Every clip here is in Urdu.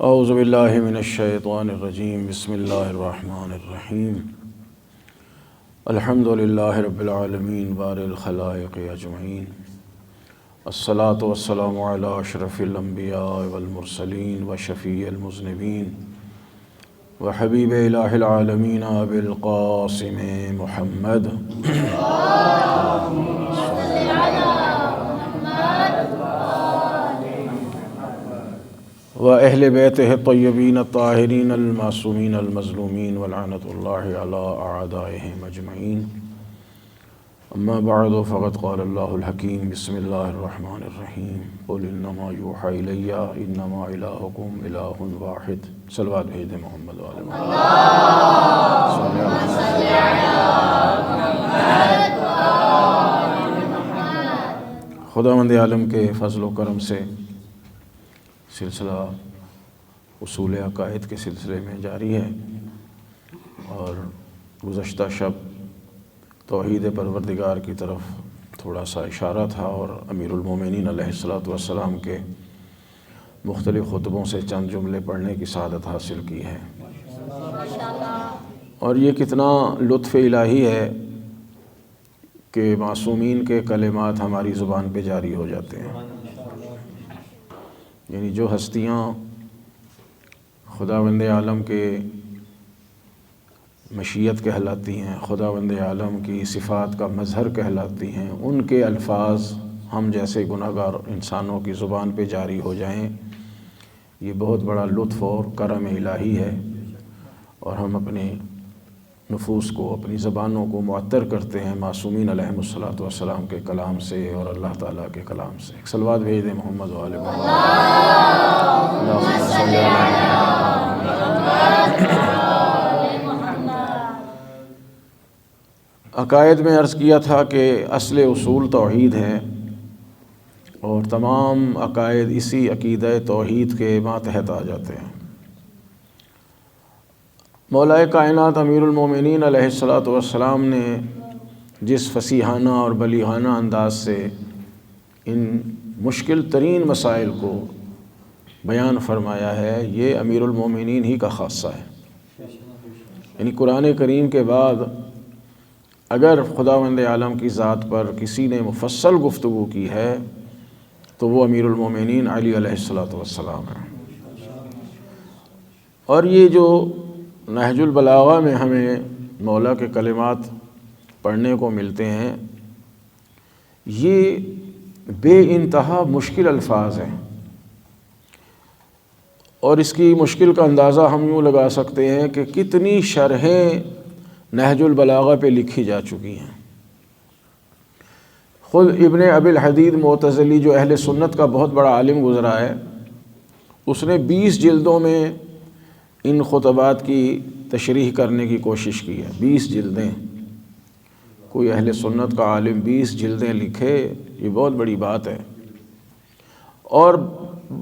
اعوذ باللہ من الشیطان الرجیم بسم اللہ الرحمن الرحیم الحمد للہ رب العالمین بارئ الخلائق اجمعین الصلاۃ والسلام علی اشرف الانبیاء والمرسلین وشفیع المذنبین وحبیب الہ العالمین ابی القاسم محمد وأهل بيته الطيبين الطاهرين المعصومين المظلومين ولعنة الله على أعدائهم أجمعين. أما بعد فقد قال الله الحكيم بسم الله الرحمن الرحيم قل إنما يوحى إلي إنما إلهكم إله واحد. صلوات بھیج دیں محمد وآل محمد. صلی علی خداوند عالم کے فضل و کرم سے سلسلہ اصول عقائد کے سلسلے میں جاری ہے، اور گزشتہ شب توحید پروردگار کی طرف تھوڑا سا اشارہ تھا اور امیر المومنین علیہ الصلوۃ والسلام کے مختلف خطبوں سے چند جملے پڑھنے کی سعادت حاصل کی ہے، اور یہ کتنا لطف الہی ہے کہ معصومین کے کلمات ہماری زبان پہ جاری ہو جاتے ہیں. یعنی جو ہستیاں خداوند عالم کے مشیت کہلاتی ہیں، خداوند عالم کی صفات کا مظہر کہلاتی ہیں، ان کے الفاظ ہم جیسے گناہگار انسانوں کی زبان پہ جاری ہو جائیں، یہ بہت بڑا لطف اور کرم الہی ہے، اور ہم اپنے نفوس کو، اپنی زبانوں کو معطر کرتے ہیں معصومین علیہم الصلوۃ والسلام کے کلام سے اور اللہ تعالیٰ کے کلام سے. ایک صلوات بھیج دیں محمد وآل محمد. عقائد میں عرض کیا تھا کہ اصل اصول توحید ہے، اور تمام عقائد اسی عقیدہ توحید کے ماتحت آ جاتے ہیں. مولا کائنات امیر المومنین علیہ الصلوۃ والسلام نے جس فصیحانہ اور بلیغانہ انداز سے ان مشکل ترین مسائل کو بیان فرمایا ہے، یہ امیر المومنین ہی کا خاصہ ہے. یعنی قرآن کریم کے بعد اگر خداوند عالم کی ذات پر کسی نے مفصل گفتگو کی ہے تو وہ امیر المومنین علی علیہ الصلوۃ والسلام ہے. اور یہ جو نہج البلاغہ میں ہمیں مولا کے کلمات پڑھنے کو ملتے ہیں، یہ بے انتہا مشکل الفاظ ہیں، اور اس کی مشکل کا اندازہ ہم یوں لگا سکتے ہیں کہ کتنی شرحیں نہج البلاغہ پہ لکھی جا چکی ہیں. خود ابن ابی الحدید معتزلی جو اہل سنت کا بہت بڑا عالم گزرا ہے، اس نے 20 جلدوں میں ان خطبات کی تشریح کرنے کی کوشش کی ہے. 20 جلدیں. کوئی اہل سنت کا عالم 20 جلدیں لکھے، یہ بہت بڑی بات ہے، اور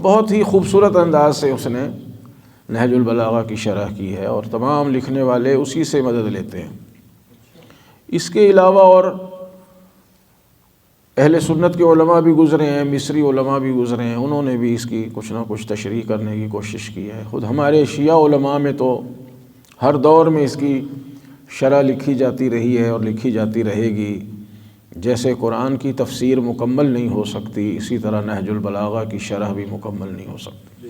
بہت ہی خوبصورت انداز سے اس نے نہج البلاغہ کی شرح کی ہے، اور تمام لکھنے والے اسی سے مدد لیتے ہیں. اس کے علاوہ اور اہل سنت کے علماء بھی گزرے ہیں، مصری علماء بھی گزرے ہیں، انہوں نے بھی اس کی کچھ نہ کچھ تشریح کرنے کی کوشش کی ہے. خود ہمارے شیعہ علماء میں تو ہر دور میں اس کی شرح لکھی جاتی رہی ہے اور لکھی جاتی رہے گی. جیسے قرآن کی تفسیر مکمل نہیں ہو سکتی، اسی طرح نہج البلاغہ کی شرح بھی مکمل نہیں ہو سکتی.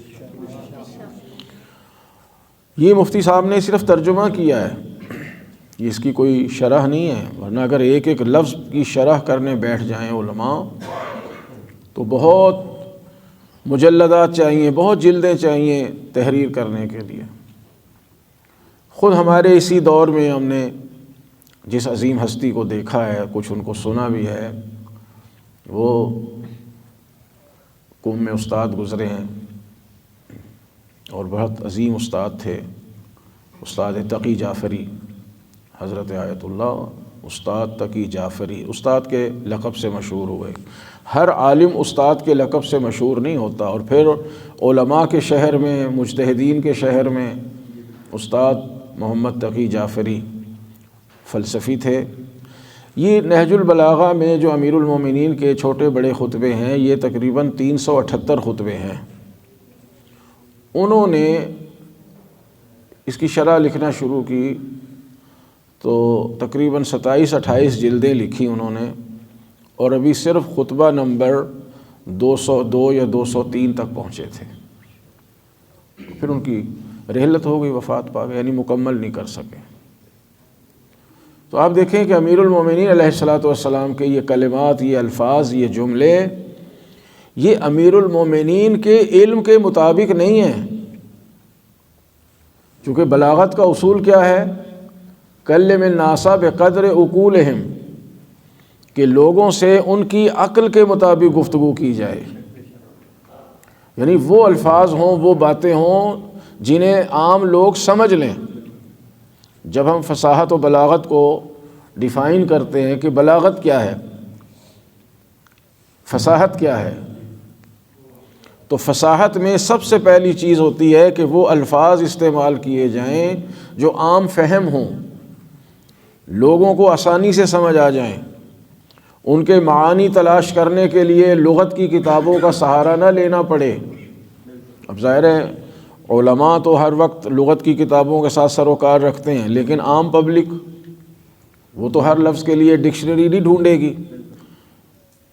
یہ مفتی صاحب نے صرف ترجمہ کیا ہے، اس کی کوئی شرح نہیں ہے، ورنہ اگر ایک ایک لفظ کی شرح کرنے بیٹھ جائیں علماء تو بہت مجلدات چاہیے، بہت جلدیں چاہیے تحریر کرنے کے لیے. خود ہمارے اسی دور میں ہم نے جس عظیم ہستی کو دیکھا ہے، کچھ ان کو سنا بھی ہے، وہ قوم میں استاد گزرے ہیں اور بہت عظیم استاد تھے، استاد تقی جعفری، حضرت آیت اللہ استاد تقی جعفری، استاد کے لقب سے مشہور ہوئے. ہر عالم استاد کے لقب سے مشہور نہیں ہوتا، اور پھر علماء کے شہر میں، مجتہدین کے شہر میں استاد محمد تقی جعفری فلسفی تھے. یہ نہج البلاغہ میں جو امیر المومنین کے چھوٹے بڑے خطبے ہیں، یہ تقریباً 378 خطبے ہیں، انہوں نے اس کی شرح لکھنا شروع کی تو تقریباً 27-28 جلدیں لکھی انہوں نے، اور ابھی صرف خطبہ نمبر 202 یا 203 تک پہنچے تھے، پھر ان کی رحلت ہو گئی، وفات پا گئے، یعنی مکمل نہیں کر سکے۔ تو آپ دیکھیں کہ امیر المومنین علیہ الصلاۃ والسلام کے یہ کلمات، یہ الفاظ، یہ جملے، یہ امیر المومنین کے علم کے مطابق نہیں ہیں، چونکہ بلاغت کا اصول کیا ہے؟ کلم الناس بقدر عقولہم، کہ لوگوں سے ان کی عقل کے مطابق گفتگو کی جائے، یعنی وہ الفاظ ہوں، وہ باتیں ہوں جنہیں عام لوگ سمجھ لیں۔ جب ہم فصاحت و بلاغت کو ڈیفائن کرتے ہیں کہ بلاغت کیا ہے، فصاحت کیا ہے، تو فصاحت میں سب سے پہلی چیز ہوتی ہے کہ وہ الفاظ استعمال کیے جائیں جو عام فہم ہوں، لوگوں کو آسانی سے سمجھ آ جائیں، ان کے معانی تلاش کرنے کے لیے لغت کی کتابوں کا سہارا نہ لینا پڑے۔ اب ظاہر ہے علماء تو ہر وقت لغت کی کتابوں کے ساتھ سروکار رکھتے ہیں، لیکن عام پبلک وہ تو ہر لفظ کے لیے ڈکشنری نہیں ڈھونڈے گی۔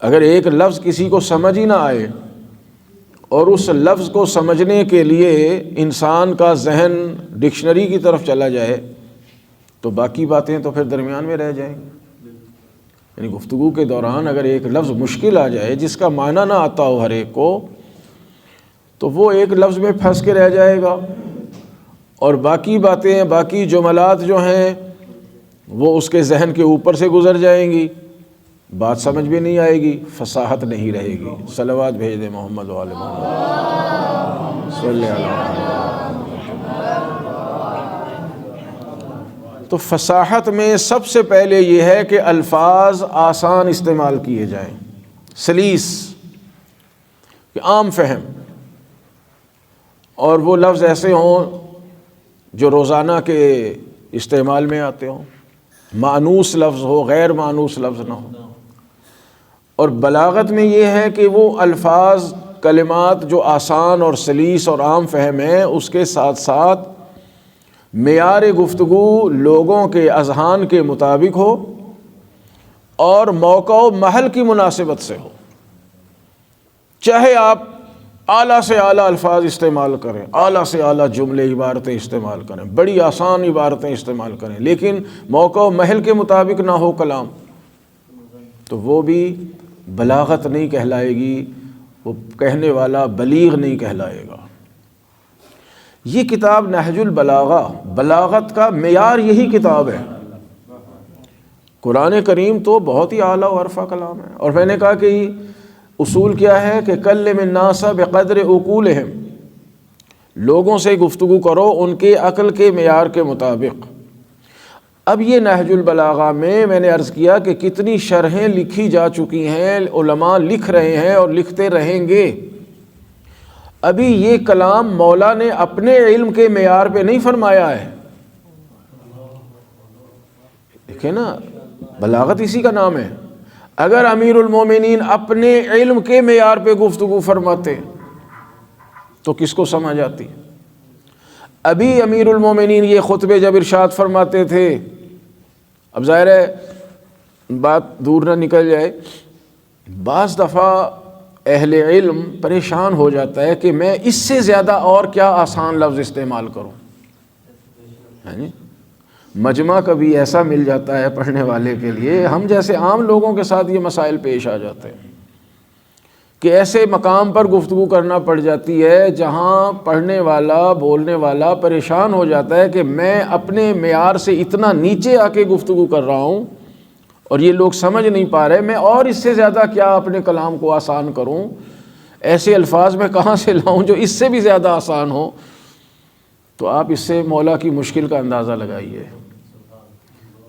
اگر ایک لفظ کسی کو سمجھ ہی نہ آئے اور اس لفظ کو سمجھنے کے لیے انسان کا ذہن ڈکشنری کی طرف چلا جائے تو باقی باتیں تو پھر درمیان میں رہ جائیں گی۔ یعنی گفتگو کے دوران اگر ایک لفظ مشکل آ جائے جس کا معنی نہ آتا ہو ہر ایک کو، تو وہ ایک لفظ میں پھنس کے رہ جائے گا، اور باقی باتیں، باقی جملات جو ہیں وہ اس کے ذہن کے اوپر سے گزر جائیں گی، بات سمجھ بھی نہیں آئے گی، فصاحت نہیں رہے گی۔ صلوات بھیج دیں محمد و آل محمد صلی اللہ علیہ وسلم۔ تو فصاحت میں سب سے پہلے یہ ہے کہ الفاظ آسان استعمال کیے جائیں، سلیس، کہ عام فہم، اور وہ لفظ ایسے ہوں جو روزانہ کے استعمال میں آتے ہوں، مانوس لفظ ہو، غیر مانوس لفظ نہ ہو۔ اور بلاغت میں یہ ہے کہ وہ الفاظ، کلمات جو آسان اور سلیس اور عام فہم ہیں، اس کے ساتھ ساتھ معیار گفتگو لوگوں کے اذہان کے مطابق ہو اور موقع و محل کی مناسبت سے ہو۔ چاہے آپ اعلیٰ سے اعلیٰ الفاظ استعمال کریں، اعلیٰ سے اعلیٰ جملے، عبارتیں استعمال کریں، بڑی آسان عبارتیں استعمال کریں، لیکن موقع و محل کے مطابق نہ ہو کلام، تو وہ بھی بلاغت نہیں کہلائے گی، وہ کہنے والا بلیغ نہیں کہلائے گا۔ یہ کتاب نہج البلاغہ، بلاغت کا معیار یہی کتاب ہے۔ قرآن کریم تو بہت ہی اعلیٰ و عرفہ کلام ہے، اور میں نے کہا کہ اصول کیا ہے کہ کلم الناس بقدر عقولہم، لوگوں سے گفتگو کرو ان کے عقل کے معیار کے مطابق۔ اب یہ نہج البلاغہ میں نے عرض کیا کہ کتنی شرحیں لکھی جا چکی ہیں، علماء لکھ رہے ہیں اور لکھتے رہیں گے۔ ابھی یہ کلام مولا نے اپنے علم کے معیار پہ نہیں فرمایا ہے۔ دیکھیں نا، بلاغت اسی کا نام ہے۔ اگر امیر المومنین اپنے علم کے معیار پہ گفتگو فرماتے تو کس کو سمجھ آتی؟ ابھی امیر المومنین یہ خطبے جب ارشاد فرماتے تھے، اب ظاہر ہے بات دور نہ نکل جائے، بعض دفعہ اہل علم پریشان ہو جاتا ہے کہ میں اس سے زیادہ اور کیا آسان لفظ استعمال کروں۔ یعنی مجمع کبھی ایسا مل جاتا ہے پڑھنے والے کے لیے، ہم جیسے عام لوگوں کے ساتھ یہ مسائل پیش آ جاتے ہیں کہ ایسے مقام پر گفتگو کرنا پڑ جاتی ہے جہاں پڑھنے والا، بولنے والا پریشان ہو جاتا ہے کہ میں اپنے معیار سے اتنا نیچے آ کے گفتگو کر رہا ہوں اور یہ لوگ سمجھ نہیں پا رہے، میں اور اس سے زیادہ کیا اپنے کلام کو آسان کروں، ایسے الفاظ میں کہاں سے لاؤں جو اس سے بھی زیادہ آسان ہو۔ تو آپ اس سے مولا کی مشکل کا اندازہ لگائیے۔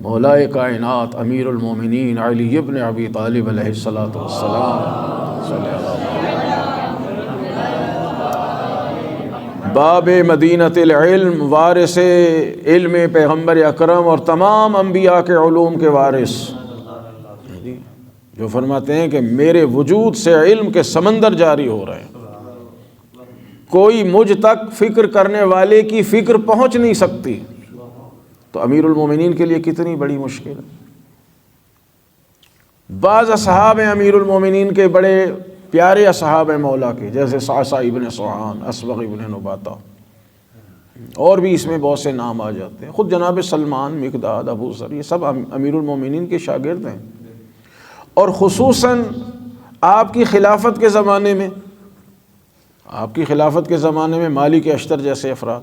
مولا کائنات امیر المومنین علی ابن ابی طالب علیہ الصلاۃ والسلام صلی اللہ علیہ وسلم، باب مدینۃ العلم، وارث علم پیغمبر اکرم اور تمام انبیاء کے علوم کے وارث، جو فرماتے ہیں کہ میرے وجود سے علم کے سمندر جاری ہو رہے ہیں۔ کوئی مجھ تک فکر کرنے والے کی فکر پہنچ نہیں سکتی. تو امیر المومنین کے لیے کتنی بڑی مشکل ہے. بعض اصحاب ہیں امیر المومنین کے بڑے پیارے اصحاب ہیں مولا کے، جیسے صعصع ابن سوحان، اسبغ ابن نباتہ، اور بھی اس میں بہت سے نام آ جاتے ہیں. خود جناب سلمان، مقداد، ابو ذر، یہ سب امیر المومنین کے شاگرد ہیں. اور خصوصاً آپ کی خلافت کے زمانے میں مالک اشتر جیسے افراد.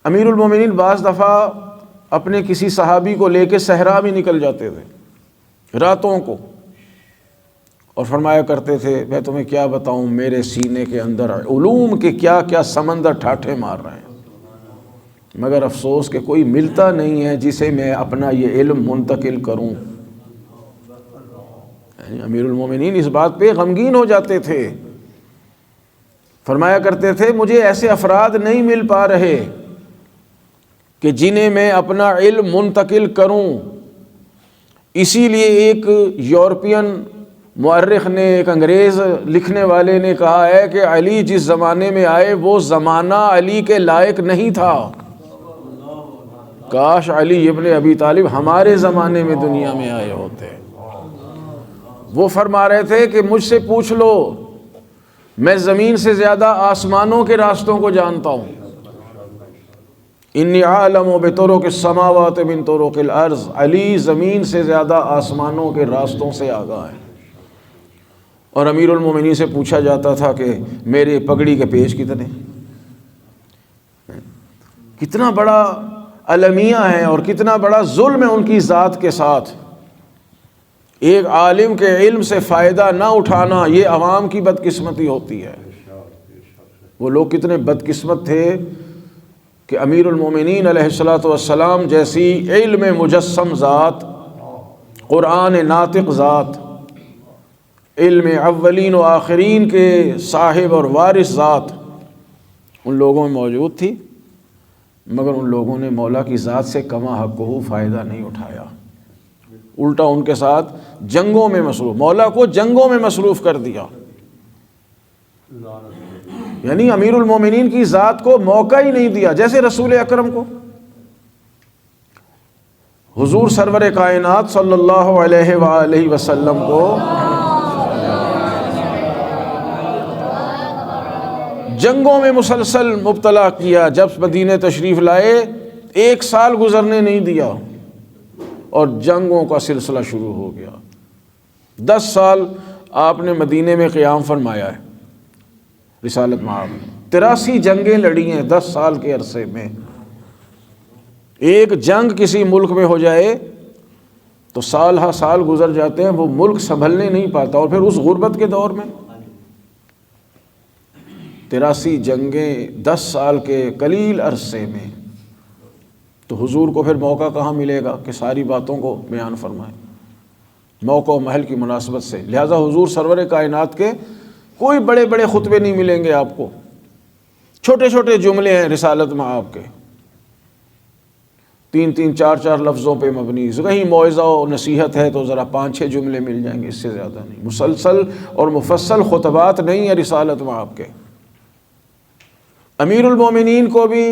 امیر المومنین بعض دفعہ اپنے کسی صحابی کو لے کے صحرا بھی نکل جاتے تھے راتوں کو، اور فرمایا کرتے تھے میں تمہیں کیا بتاؤں، میرے سینے کے اندر علوم کے کیا کیا سمندر ٹھاٹھے مار رہے ہیں، مگر افسوس کہ کوئی ملتا نہیں ہے جسے میں اپنا یہ علم منتقل کروں. امیر المومنین اس بات پہ غمگین ہو جاتے تھے. فرمایا کرتے تھے مجھے ایسے افراد نہیں مل پا رہے کہ جنہیں میں اپنا علم منتقل کروں. اسی لیے ایک یورپین مورخ نے، ایک انگریز لکھنے والے نے کہا ہے کہ علی جس زمانے میں آئے وہ زمانہ علی کے لائق نہیں تھا. کاش علی ابن ابی طالب ہمارے زمانے میں دنیا میں آئے ہوتے. وہ فرما رہے تھے کہ مجھ سے پوچھ لو، میں زمین سے زیادہ آسمانوں کے راستوں کو جانتا ہوں. انی عالم بطرق السماوات من طرق الارض. علی زمین سے زیادہ آسمانوں کے راستوں سے آگاہ ہے. اور امیر المومنین سے پوچھا جاتا تھا کہ میرے پگڑی کے پیچ کتنے. کتنا بڑا المیہ ہے اور کتنا بڑا ظلم ہے ان کی ذات کے ساتھ. ایک عالم کے علم سے فائدہ نہ اٹھانا یہ عوام کی بدقسمتی ہوتی ہے. وہ لوگ کتنے بدقسمت تھے کہ امیر المومنین علیہ الصلوۃ والسلام جیسی علم مجسم ذات، قرآن ناطق ذات، علم اولین و آخرین کے صاحب اور وارث ذات ان لوگوں میں موجود تھی، مگر ان لوگوں نے مولا کی ذات سے کما حقہ فائدہ نہیں اٹھایا. الٹا ان کے ساتھ جنگوں میں مصروف، مولا کو جنگوں میں مصروف کر دیا. یعنی امیر المومنین کی ذات کو موقع ہی نہیں دیا. جیسے رسول اکرم کو، حضور سرور کائنات صلی اللہ علیہ وآلہ وسلم کو جنگوں میں مسلسل مبتلا کیا. جب مدینہ تشریف لائے 1 سال گزرنے نہیں دیا اور جنگوں کا سلسلہ شروع ہو گیا. 10 سال آپ نے مدینے میں قیام فرمایا ہے رسالت مآب. 83 جنگیں لڑی ہیں 10 سال کے عرصے میں. ایک جنگ کسی ملک میں ہو جائے تو سال ہا سال گزر جاتے ہیں، وہ ملک سنبھلنے نہیں پاتا. اور پھر اس غربت کے دور میں 83 جنگیں 10 سال کے قلیل عرصے میں، تو حضور کو پھر موقع کہاں ملے گا کہ ساری باتوں کو بیان فرمائیں. موقع و محل کی مناسبت سے. لہٰذا حضور سرور کائنات کے کوئی بڑے بڑے خطبے نہیں ملیں گے آپ کو، چھوٹے چھوٹے جملے ہیں رسالت مآب کے، 3-3 4-4 لفظوں پہ مبنی. کہیں موعظہ و نصیحت ہے تو ذرا 5-6 جملے مل جائیں گے، اس سے زیادہ نہیں. مسلسل اور مفصل خطبات نہیں ہیں رسالت مآب کے. امیر المومنین کو بھی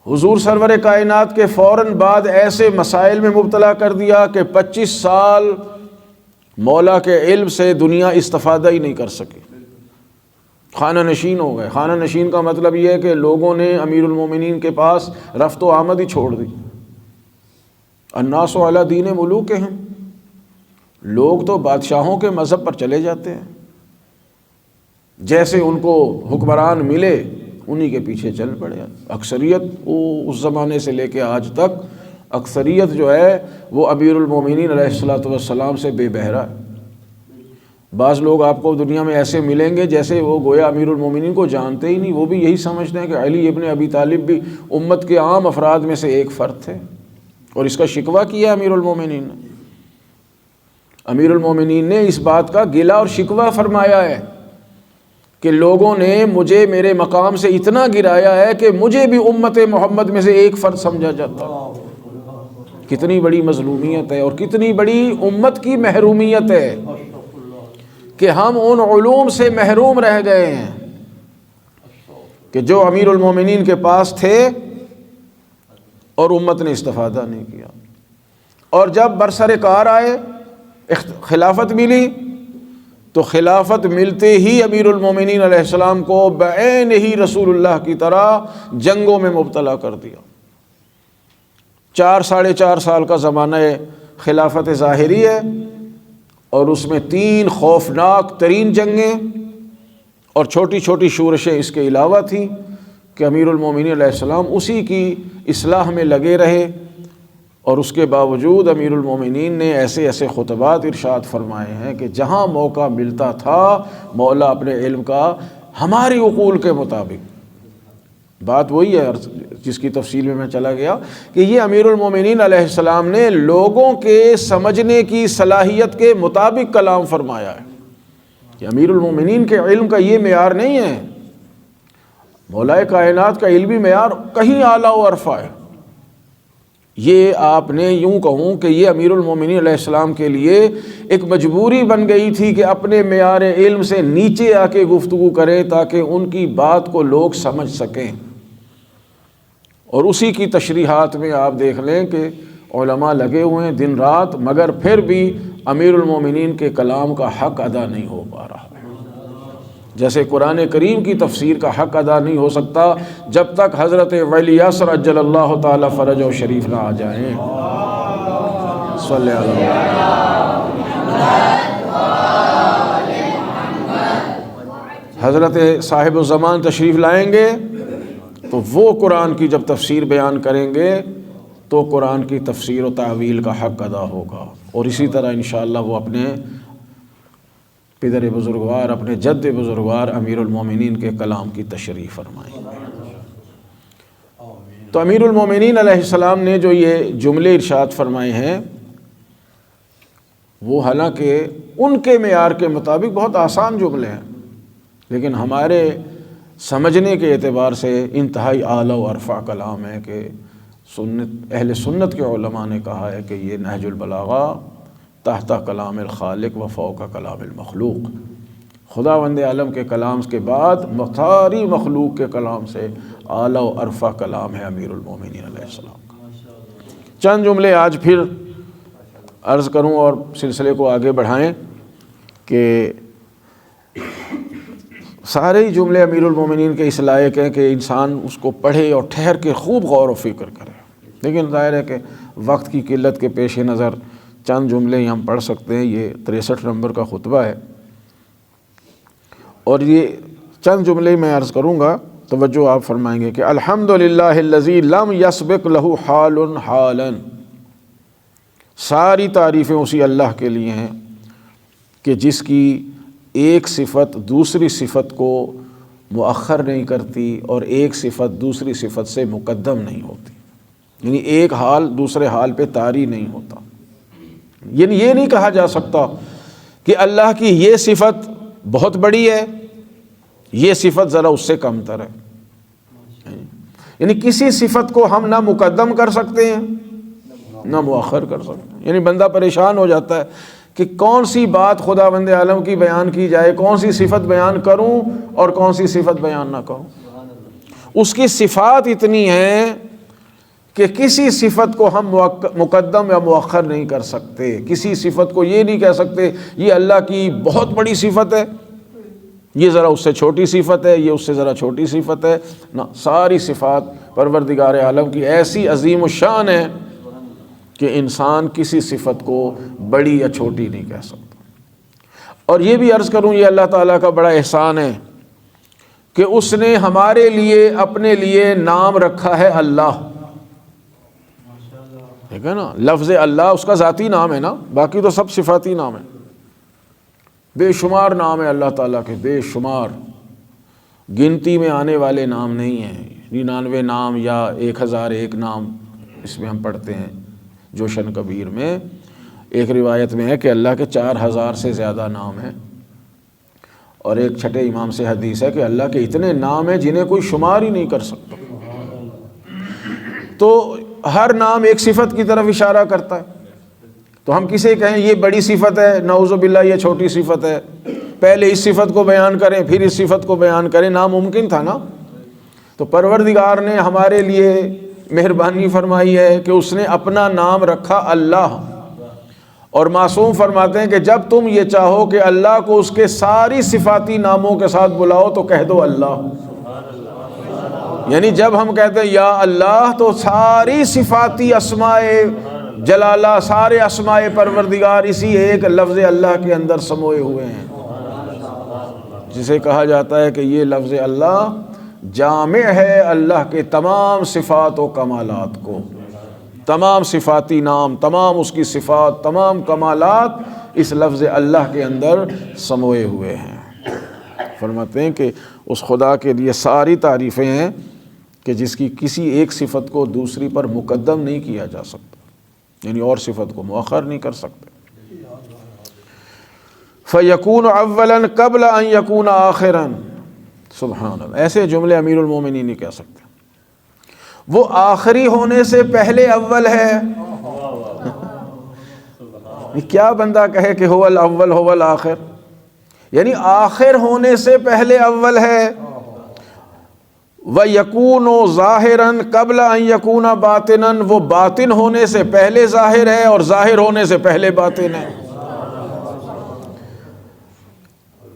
حضور سرور کائنات کے فوراً بعد ایسے مسائل میں مبتلا کر دیا کہ 25 سال مولا کے علم سے دنیا استفادہ ہی نہیں کر سکی. خانہ نشین ہو گئے. خانہ نشین کا مطلب یہ ہے کہ لوگوں نے امیر المومنین کے پاس رفت و آمد ہی چھوڑ دی. الناس علی دین ملوکہم، لوگ تو بادشاہوں کے مذہب پر چلے جاتے ہیں. جیسے ان کو حکمران ملے انہی کے پیچھے چل پڑے. اکثریت اس زمانے سے لے کے آج تک اکثریت جو ہے وہ امیر المومنین علیہ الصلوۃ والسلام سے بے بہرا ہے. بعض لوگ آپ کو دنیا میں ایسے ملیں گے جیسے وہ گویا امیر المومنین کو جانتے ہی نہیں. وہ بھی یہی سمجھتے ہیں کہ علی ابن ابی طالب بھی امت کے عام افراد میں سے ایک فرد تھے، اور اس کا شکوہ کیا امیر المومنین نے. امیر المومنین نے اس بات کا گلہ اور شکوہ فرمایا ہے کہ لوگوں نے مجھے میرے مقام سے اتنا گرایا ہے کہ مجھے بھی امت محمد میں سے ایک فرد سمجھا جاتا. کتنی بڑی مظلومیت ہے اور کتنی بڑی امت کی محرومیت ہے کہ ہم ان علوم سے محروم رہ گئے ہیں کہ جو امیر المومنین کے پاس تھے اور امت نے استفادہ نہیں کیا. اور جب برسر کار آئے، خلافت ملی، تو خلافت ملتے ہی امیر المومنین علیہ السلام کو بعین ہی رسول اللہ کی طرح جنگوں میں مبتلا کر دیا. 4 سال کا زمانہ خلافت ظاہری ہے، اور اس میں 3 خوفناک ترین جنگیں اور چھوٹی چھوٹی شورشیں اس کے علاوہ تھیں کہ امیر المومنین علیہ السلام اسی کی اصلاح میں لگے رہے. اور اس کے باوجود امیر المومنین نے ایسے ایسے خطبات ارشاد فرمائے ہیں کہ جہاں موقع ملتا تھا مولا اپنے علم کا ہماری عقول کے مطابق، بات وہی ہے جس کی تفصیل میں چلا گیا کہ یہ امیر المومنین علیہ السلام نے لوگوں کے سمجھنے کی صلاحیت کے مطابق کلام فرمایا ہے. کہ امیر المومنین کے علم کا یہ معیار نہیں ہے، مولا کائنات کا علمی معیار کہیں اعلیٰ و ارفع ہے. یہ آپ نے یوں کہوں کہ یہ امیر المومنین علیہ السلام کے لیے ایک مجبوری بن گئی تھی کہ اپنے معیار علم سے نیچے آ کے گفتگو کریں تاکہ ان کی بات کو لوگ سمجھ سکیں. اور اسی کی تشریحات میں آپ دیکھ لیں کہ علماء لگے ہوئے ہیں دن رات، مگر پھر بھی امیر المومنین کے کلام کا حق ادا نہیں ہو پا رہا. جیسے قرآن کریم کی تفسیر کا حق ادا نہیں ہو سکتا جب تک حضرت ولی یاسر عجل اللہ تعالی فرجہ شریف نہ آ جائیں. صلی اللہ حضرت صاحب الزمان تشریف لائیں گے تو وہ قرآن کی جب تفسیر بیان کریں گے تو قرآن کی تفسیر و تعویل کا حق ادا ہوگا. اور اسی طرح انشاءاللہ وہ اپنے پدر بزرگوار، اپنے جد بزرگوار امیر المومنین کے کلام کی تشریح فرمائیں گے. تو امیر المومنین علیہ السلام نے جو یہ جملے ارشاد فرمائے ہیں وہ حالانکہ ان کے معیار کے مطابق بہت آسان جملے ہیں، لیکن ہمارے سمجھنے کے اعتبار سے انتہائی اعلیٰ و ارفع کلام ہے کہ اہل سنت کے علماء نے کہا ہے کہ یہ نہج البلاغہ تحت کلام الخالق و فوق کلام المخلوق، خداوند عالم کے کلام کے بعد ساری مخلوق کے کلام سے اعلیٰ و ارفع کلام ہے امیر المومنین علیہ السلام کا. چند جملے آج پھر عرض کروں اور سلسلے کو آگے بڑھائیں کہ سارے ہی جملے امیر المومنین کے اس لائق ہیں کہ انسان اس کو پڑھے اور ٹھہر کے خوب غور و فکر کرے. لیکن ظاہر ہے کہ وقت کی قلت کے پیش نظر چند جملے ہی ہم پڑھ سکتے ہیں. یہ 63 نمبر کا خطبہ ہے اور یہ چند جملے میں عرض کروں گا، توجہ آپ فرمائیں گے کہ الحمدللہ الذی لم یسبق لہ حال حالا. ساری تعریفیں اسی اللہ کے لیے ہیں کہ جس کی ایک صفت دوسری صفت کو مؤخر نہیں کرتی اور ایک صفت دوسری صفت سے مقدم نہیں ہوتی. یعنی ایک حال دوسرے حال پہ طاری نہیں ہوتا. یعنی یہ نہیں کہا جا سکتا کہ اللہ کی یہ صفت بہت بڑی ہے، یہ صفت ذرا اس سے کم تر ہے. یعنی کسی صفت کو ہم نہ مقدم کر سکتے ہیں نہ مؤخر کر سکتے ہیں. یعنی بندہ پریشان ہو جاتا ہے کہ کون سی بات خداوند عالم کی بیان کی جائے، کون سی صفت بیان کروں اور کون سی صفت بیان نہ کروں. اس کی صفات اتنی ہیں کہ کسی صفت کو ہم مقدم یا مؤخر نہیں کر سکتے. کسی صفت کو یہ نہیں کہہ سکتے یہ اللہ کی بہت بڑی صفت ہے، یہ ذرا اس سے چھوٹی صفت ہے، یہ اس سے ذرا چھوٹی صفت ہے. نہ، ساری صفات پروردگار عالم کی ایسی عظیم الشان ہے کہ انسان کسی صفت کو بڑی یا چھوٹی نہیں کہہ سکتا. اور یہ بھی عرض کروں یہ اللہ تعالیٰ کا بڑا احسان ہے کہ اس نے ہمارے لیے اپنے لیے نام رکھا ہے اللہ. ٹھیک ہے نا، لفظ اللہ اس کا ذاتی نام ہے نا، باقی تو سب صفاتی نام ہے. بے شمار نام ہے اللہ تعالیٰ کے، بے شمار، گنتی میں آنے والے نام نہیں ہیں. 99 نام یا 1001 نام اس میں ہم پڑھتے ہیں جوشن کبیر میں. ایک روایت میں ہے کہ اللہ کے 4000 سے زیادہ نام ہیں، اور ایک چھٹے امام سے حدیث ہے کہ اللہ کے اتنے نام ہیں جنہیں کوئی شمار ہی نہیں کر سکتا. تو ہر نام ایک صفت کی طرف اشارہ کرتا ہے. تو ہم کسے کہیں یہ بڑی صفت ہے، نعوذ باللہ یہ چھوٹی صفت ہے، پہلے اس صفت کو بیان کریں پھر اس صفت کو بیان کریں، ناممکن تھا نا۔ تو پروردگار نے ہمارے لیے مہربانی فرمائی ہے کہ اس نے اپنا نام رکھا اللہ، اور معصوم فرماتے ہیں کہ جب تم یہ چاہو کہ اللہ کو اس کے ساری صفاتی ناموں کے ساتھ بلاؤ تو کہہ دو اللہ۔ یعنی جب ہم کہتے ہیں یا اللہ تو ساری صفاتی اسماء جلالہ، سارے اسماء پروردگار اسی ایک لفظ اللہ کے اندر سموئے ہوئے ہیں، جسے کہا جاتا ہے کہ یہ لفظ اللہ جامع ہے اللہ کے تمام صفات و کمالات کو، تمام صفاتی نام، تمام اس کی صفات، تمام کمالات اس لفظ اللہ کے اندر سموئے ہوئے ہیں۔ فرماتے ہیں کہ اس خدا کے لیے ساری تعریفیں ہیں کہ جس کی کسی ایک صفت کو دوسری پر مقدم نہیں کیا جا سکتا، یعنی اور صفت کو مؤخر نہیں کر سکتے۔ فَيَكُونُ أَوَّلًا قَبْلَ أَن يَكُونَ آخِرًا، سبحان اللہ، ایسے جملے امیر المومنین نہیں کہہ سکتے۔ وہ آخری ہونے سے پہلے اول ہے۔ کیا بندہ کہے کہ هو الاول هو الآخر، یعنی آخر ہونے سے پہلے اول ہے۔ وَيَكُونُ ظَاهِرًا قَبْلَ أَن يَكُونَ بَاطِنًا، وہ باطن ہونے سے پہلے ظاہر ہے اور ظاہر ہونے سے پہلے باطن ہے۔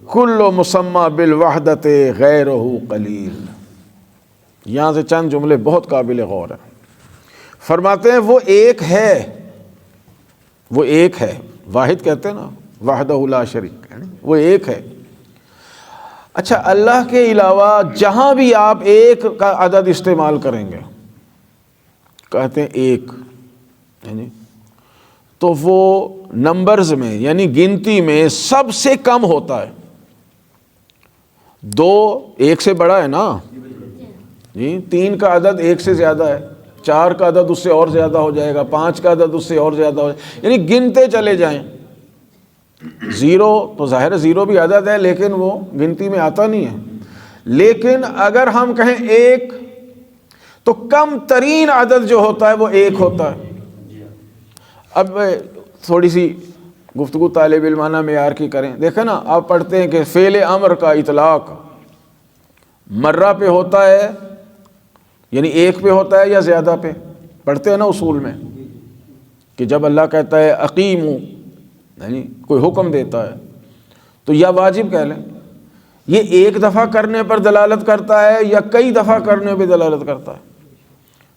كُلُّ مُسَمَّى بِالْوَحْدَةِ غَيْرُهُ قَلِيلٌ، یہاں سے چند جملے بہت قابل غور ہیں۔ فرماتے ہیں وہ ایک ہے، وہ ایک ہے، واحد کہتے ہیں نا، وحدہ لا شریک، وہ ایک ہے۔ اچھا، اللہ کے علاوہ جہاں بھی آپ ایک کا عدد استعمال کریں گے، کہتے ہیں ایک، یعنی تو وہ نمبرز میں یعنی گنتی میں سب سے کم ہوتا ہے۔ دو ایک سے بڑا ہے نا جی، تین کا عدد ایک سے زیادہ ہے، چار کا عدد اس سے اور زیادہ ہو جائے گا، پانچ کا عدد اس سے اور زیادہ ہو جائے گا، یعنی گنتے چلے جائیں۔ زیرو تو ظاہر ہے زیرو بھی عدد ہے لیکن وہ گنتی میں آتا نہیں ہے، لیکن اگر ہم کہیں ایک تو کم ترین عدد جو ہوتا ہے وہ ایک ہوتا ہے۔ اب تھوڑی سی گفتگو طالب علمانہ معیار کی کریں، دیکھیں نا، آپ پڑھتے ہیں کہ فعل امر کا اطلاق مرہ پہ ہوتا ہے، یعنی ایک پہ ہوتا ہے یا زیادہ پہ، پڑھتے ہیں نا اصول میں کہ جب اللہ کہتا ہے اقیمو، یعنی کوئی حکم دیتا ہے تو یا واجب کہہ لیں، یہ ایک دفعہ کرنے پر دلالت کرتا ہے یا کئی دفعہ کرنے پہ دلالت کرتا ہے؟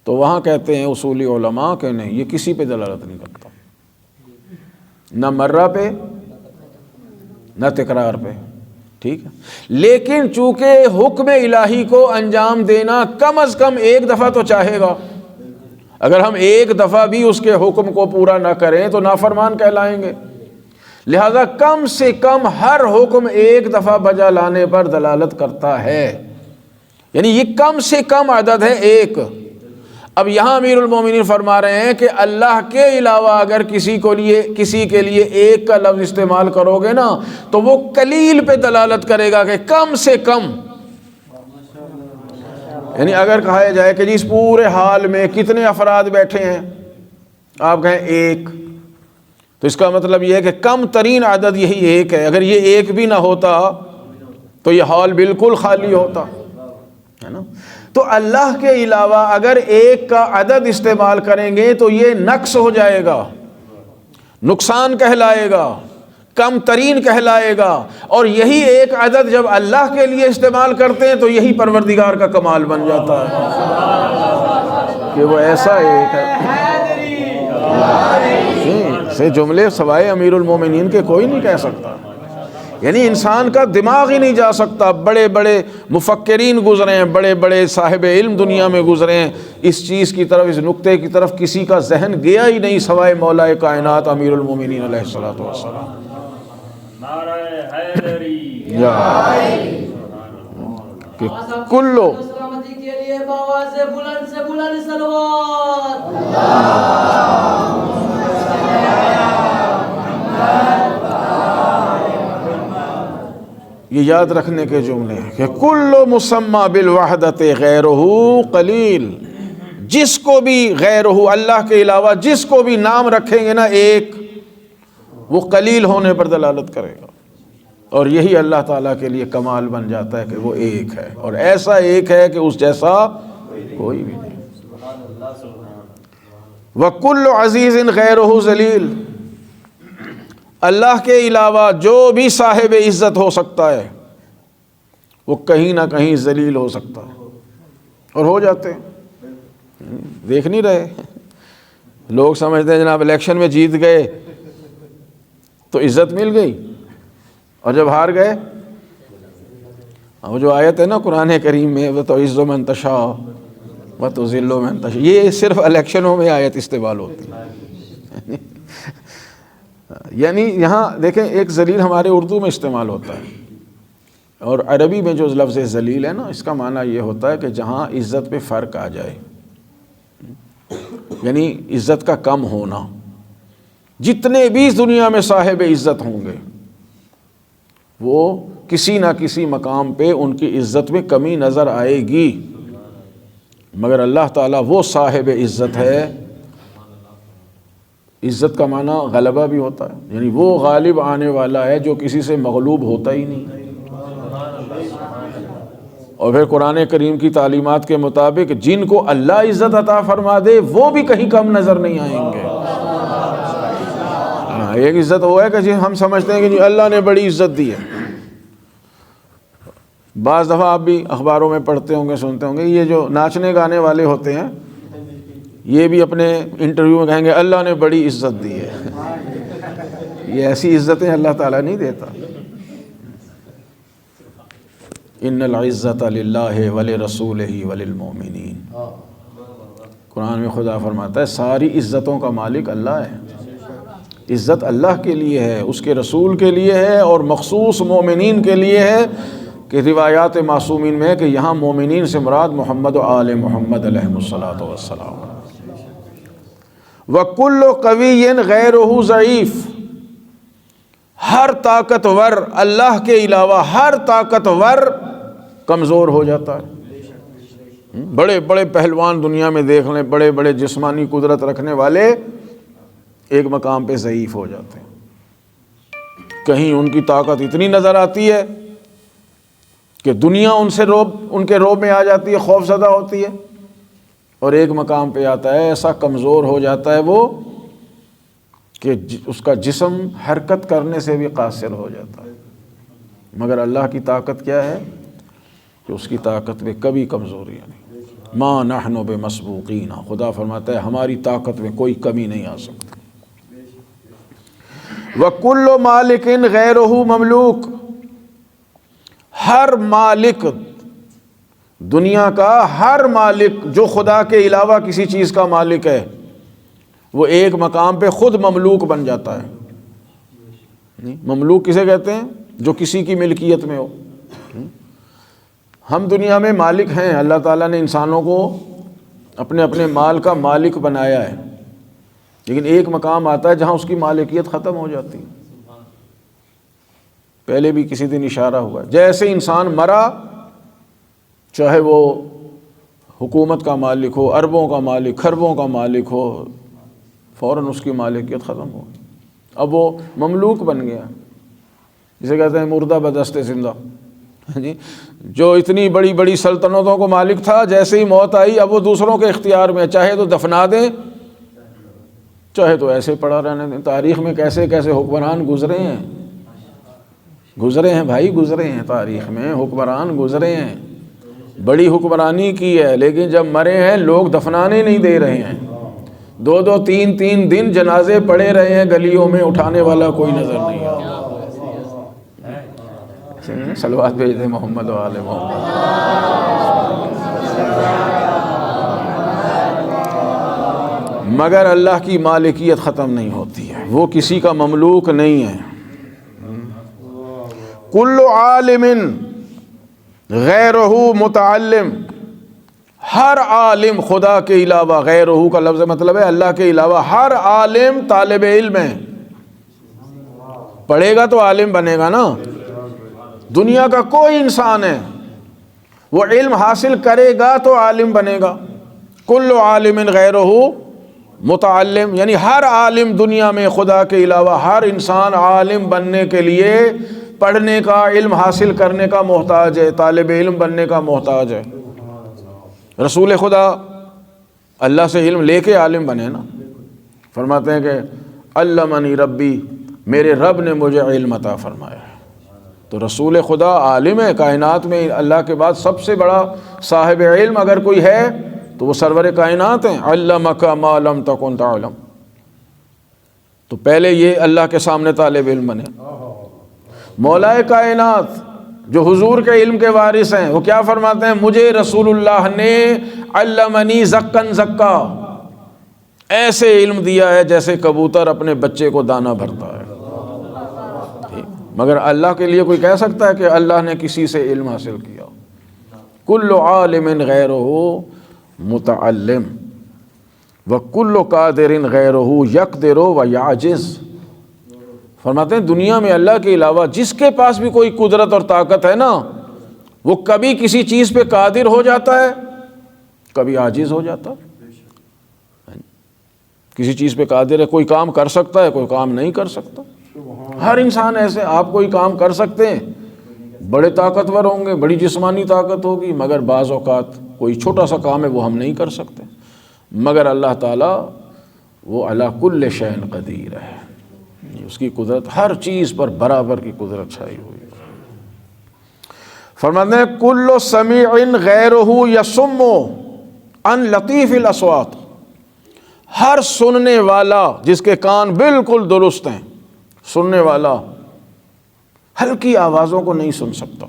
تو وہاں کہتے ہیں اصولی علماء کہ نہیں، یہ کسی پہ دلالت نہیں کرتا، نہ مرہ پہ نہ تکرار پہ، ٹھیک ہے۔ لیکن چونکہ حکم الہی کو انجام دینا کم از کم ایک دفعہ تو چاہے گا، اگر ہم ایک دفعہ بھی اس کے حکم کو پورا نہ کریں تو نافرمان کہلائیں گے، لہذا کم سے کم ہر حکم ایک دفعہ بجا لانے پر دلالت کرتا ہے، یعنی یہ کم سے کم عدد ہے ایک۔ اب یہاں امیر المومنین فرما رہے ہیں کہ اللہ کے علاوہ اگر کسی کے لیے ایک کا لفظ استعمال کرو گے نا تو وہ قلیل پہ دلالت کرے گا کہ کم سے کم، یعنی اگر کہا جائے کہ جی اس پورے حال میں کتنے افراد بیٹھے ہیں، آپ کہیں ایک، تو اس کا مطلب یہ ہے کہ کم ترین عدد یہی ایک ہے، اگر یہ ایک بھی نہ ہوتا تو یہ حال بالکل خالی ہوتا ہے نا۔ تو اللہ کے علاوہ اگر ایک کا عدد استعمال کریں گے تو یہ نقص ہو جائے گا، نقصان کہلائے گا، کم ترین کہلائے گا، اور یہی ایک عدد جب اللہ کے لیے استعمال کرتے ہیں تو یہی پروردگار کا کمال بن جاتا ہے کہ وہ ایسا ایک ہے۔ سے جملے سوائے امیر المومنین کے کوئی نہیں کہہ سکتا، یعنی انسان کا دماغ ہی نہیں جا سکتا۔ بڑے بڑے مفکرین گزرے ہیں، بڑے بڑے صاحب علم دنیا میں گزرے ہیں، اس چیز کی طرف، اس نقطے کی طرف کسی کا ذہن گیا ہی نہیں سوائے مولا کائنات امیر المومنین علیہ الصلوۃ والسلام۔ کہ کلو یہ یاد رکھنے کے جملے ہیں کہ کل مسمى بالوحدۃ غیرہ قلیل، جس کو بھی غیرہ اللہ کے علاوہ جس کو بھی نام رکھیں گے نا ایک، وہ قلیل ہونے پر دلالت کرے گا۔ اور یہی اللہ تعالیٰ کے لیے کمال بن جاتا ہے کہ وہ ایک ہے، اور ایسا ایک ہے کہ اس جیسا کوئی بھی نہیں۔ وَكُلُّ عَزِيزٍ غَيْرُهُ ذَلِيلٌ، اللہ کے علاوہ جو بھی صاحب عزت ہو سکتا ہے وہ کہیں نہ کہیں ذلیل ہو سکتا ہے، اور ہو جاتے ہیں۔ دیکھ نہیں رہے لوگ، سمجھتے ہیں جناب الیکشن میں جیت گئے تو عزت مل گئی، اور جب ہار گئے، وہ جو آیت ہے نا قرآن کریم میں، وَتُعِزُّ مَن تَشَاءُ وَتُذِلُّ مَن تَشَاءُ، یہ صرف الیکشنوں میں آیت استعمال ہوتی ہے۔ یعنی یہاں دیکھیں ایک ذلیل ہمارے اردو میں استعمال ہوتا ہے، اور عربی میں جو لفظ ذلیل ہے نا، اس کا معنی یہ ہوتا ہے کہ جہاں عزت پہ فرق آ جائے، یعنی عزت کا کم ہونا۔ جتنے بھی دنیا میں صاحب عزت ہوں گے وہ کسی نہ کسی مقام پہ ان کی عزت میں کمی نظر آئے گی، مگر اللہ تعالیٰ وہ صاحب عزت ہے۔ عزت کا معنی غلبہ بھی ہوتا ہے، یعنی وہ غالب آنے والا ہے جو کسی سے مغلوب ہوتا ہی نہیں۔ اور پھر قرآن کریم کی تعلیمات کے مطابق جن کو اللہ عزت عطا فرما دے وہ بھی کہیں کم نظر نہیں آئیں گے۔ ایک عزت وہ ہے کہ جی ہم سمجھتے ہیں کہ جی اللہ نے بڑی عزت دی ہے۔ بعض دفعہ آپ بھی اخباروں میں پڑھتے ہوں گے، سنتے ہوں گے، یہ جو ناچنے گانے والے ہوتے ہیں یہ بھی اپنے انٹرویو میں کہیں گے اللہ نے بڑی عزت دی ہے۔ یہ ایسی عزتیں اللہ تعالیٰ نہیں دیتا۔ ان العزت للہ ولرسولہ وللمؤمنین، قرآن میں خدا فرماتا ہے ساری عزتوں کا مالک اللہ ہے۔ عزت اللہ کے لیے ہے، اس کے رسول کے لیے ہے، اور مخصوص مومنین کے لیے ہے، کہ روایات معصومین میں ہے کہ یہاں مومنین سے مراد محمد و آل محمد علیہ الصلاۃ والسلام۔ وَكُلُّ قَوِيٍّ غَيْرُهُ ضعیف، ہر طاقتور اللہ کے علاوہ ہر طاقتور کمزور ہو جاتا ہے۔ بڑے بڑے پہلوان دنیا میں دیکھ لیں، بڑے بڑے جسمانی قدرت رکھنے والے ایک مقام پہ ضعیف ہو جاتے ہیں۔ کہیں ان کی طاقت اتنی نظر آتی ہے کہ دنیا ان کے روب میں آ جاتی ہے، خوف زدہ ہوتی ہے، اور ایک مقام پہ آتا ہے ایسا کمزور ہو جاتا ہے وہ کہ اس کا جسم حرکت کرنے سے بھی قاصر ہو جاتا ہے۔ مگر اللہ کی طاقت کیا ہے کہ اس کی طاقت میں کبھی کمزوری نہیں۔ ما نحن بمسبوقین، خدا فرماتا ہے ہماری طاقت میں کوئی کمی نہیں آ سکتی۔ وَكُلُّ مَالِكٍ غَيْرُهُ مملوک، ہر مالک، دنیا کا ہر مالک جو خدا کے علاوہ کسی چیز کا مالک ہے وہ ایک مقام پہ خود مملوک بن جاتا ہے۔ مملوک کسے کہتے ہیں؟ جو کسی کی ملکیت میں ہو۔ ہم دنیا میں مالک ہیں، اللہ تعالیٰ نے انسانوں کو اپنے اپنے مال کا مالک بنایا ہے، لیکن ایک مقام آتا ہے جہاں اس کی مالکیت ختم ہو جاتی ہے۔ پہلے بھی کسی دن اشارہ ہوا، جیسے انسان مرا، چاہے وہ حکومت کا مالک ہو، اربوں کا مالک، خربوں کا مالک ہو، فوراً اس کی مالکیت ختم ہو گئی۔ اب وہ مملوک بن گیا، جسے کہتے ہیں مردہ بدست زندہ۔ جی جو اتنی بڑی بڑی سلطنتوں کو مالک تھا، جیسے ہی موت آئی اب وہ دوسروں کے اختیار میں، چاہے تو دفنا دیں چاہے تو ایسے پڑا رہنے دیں۔ تاریخ میں کیسے کیسے حکمران گزرے ہیں بھائی، گزرے ہیں تاریخ میں، حکمران گزرے ہیں، بڑی حکمرانی کی ہے، لیکن جب مرے ہیں لوگ دفنانے نہیں دے رہے ہیں، 2 3 دن جنازے پڑے رہے ہیں گلیوں میں، اٹھانے والا کوئی نظر نہیں آتا۔ صلوات بھیج دیں محمد و آل محمد۔ مگر اللہ کی مالکیت ختم نہیں ہوتی ہے، وہ کسی کا مملوک نہیں ہے۔ کل عالم غیرہ متعلم، ہر عالم خدا کے علاوہ، غیرہ کا لفظ مطلب ہے اللہ کے علاوہ، ہر عالم طالب علم ہے۔ پڑھے گا تو عالم بنے گا نا۔ دنیا کا کوئی انسان ہے وہ علم حاصل کرے گا تو عالم بنے گا۔ کل عالم غیرہ متعلم، یعنی ہر عالم دنیا میں خدا کے علاوہ ہر انسان عالم بننے کے لیے پڑھنے کا، علم حاصل کرنے کا محتاج ہے، طالب علم بننے کا محتاج ہے۔ رسول خدا اللہ سے علم لے کے عالم بنے نا، فرماتے ہیں کہ علمنی ربی، میرے رب نے مجھے علم عطا فرمایا ہے۔ تو رسول خدا عالم ہے، کائنات میں اللہ کے بعد سب سے بڑا صاحب علم اگر کوئی ہے تو وہ سرور کائنات ہیں۔ علمک ما لم تکن تعلم، تو پہلے یہ اللہ کے سامنے طالب علم بنے۔ مولا کائنات جو حضور کے علم کے وارث ہیں، وہ کیا فرماتے ہیں؟ مجھے رسول اللہ نے علمنی زکن زکا، ایسے علم دیا ہے جیسے کبوتر اپنے بچے کو دانہ بھرتا ہے۔ مگر اللہ کے لیے کوئی کہہ سکتا ہے کہ اللہ نے کسی سے علم حاصل کیا؟ کل عالم غیرہ متعلم وکل قادر غیرہ یقدر و یعجز۔ فرماتے ہیں دنیا میں اللہ کے علاوہ جس کے پاس بھی کوئی قدرت اور طاقت ہے نا، وہ کبھی کسی چیز پہ قادر ہو جاتا ہے، کبھی عاجز ہو جاتا ہے۔ کسی چیز پہ قادر ہے، کوئی کام کر سکتا ہے، کوئی کام نہیں کر سکتا۔ ہر انسان ایسے، آپ کوئی کام کر سکتے ہیں، بڑے طاقتور ہوں گے، بڑی جسمانی طاقت ہوگی، مگر بعض اوقات کوئی چھوٹا سا کام ہے وہ ہم نہیں کر سکتے۔ مگر اللہ تعالیٰ وہ علی کل شیء قدیر ہے، اس کی قدرت ہر چیز پر برابر کی قدرت چھائی ہوئی ہے۔ فرماتے ہیں کل سمیع غیرہ یصم عن لطیف الاصوات، ہر سننے والا جس کے کان بالکل درست ہیں، سننے والا ہلکی آوازوں کو نہیں سن سکتا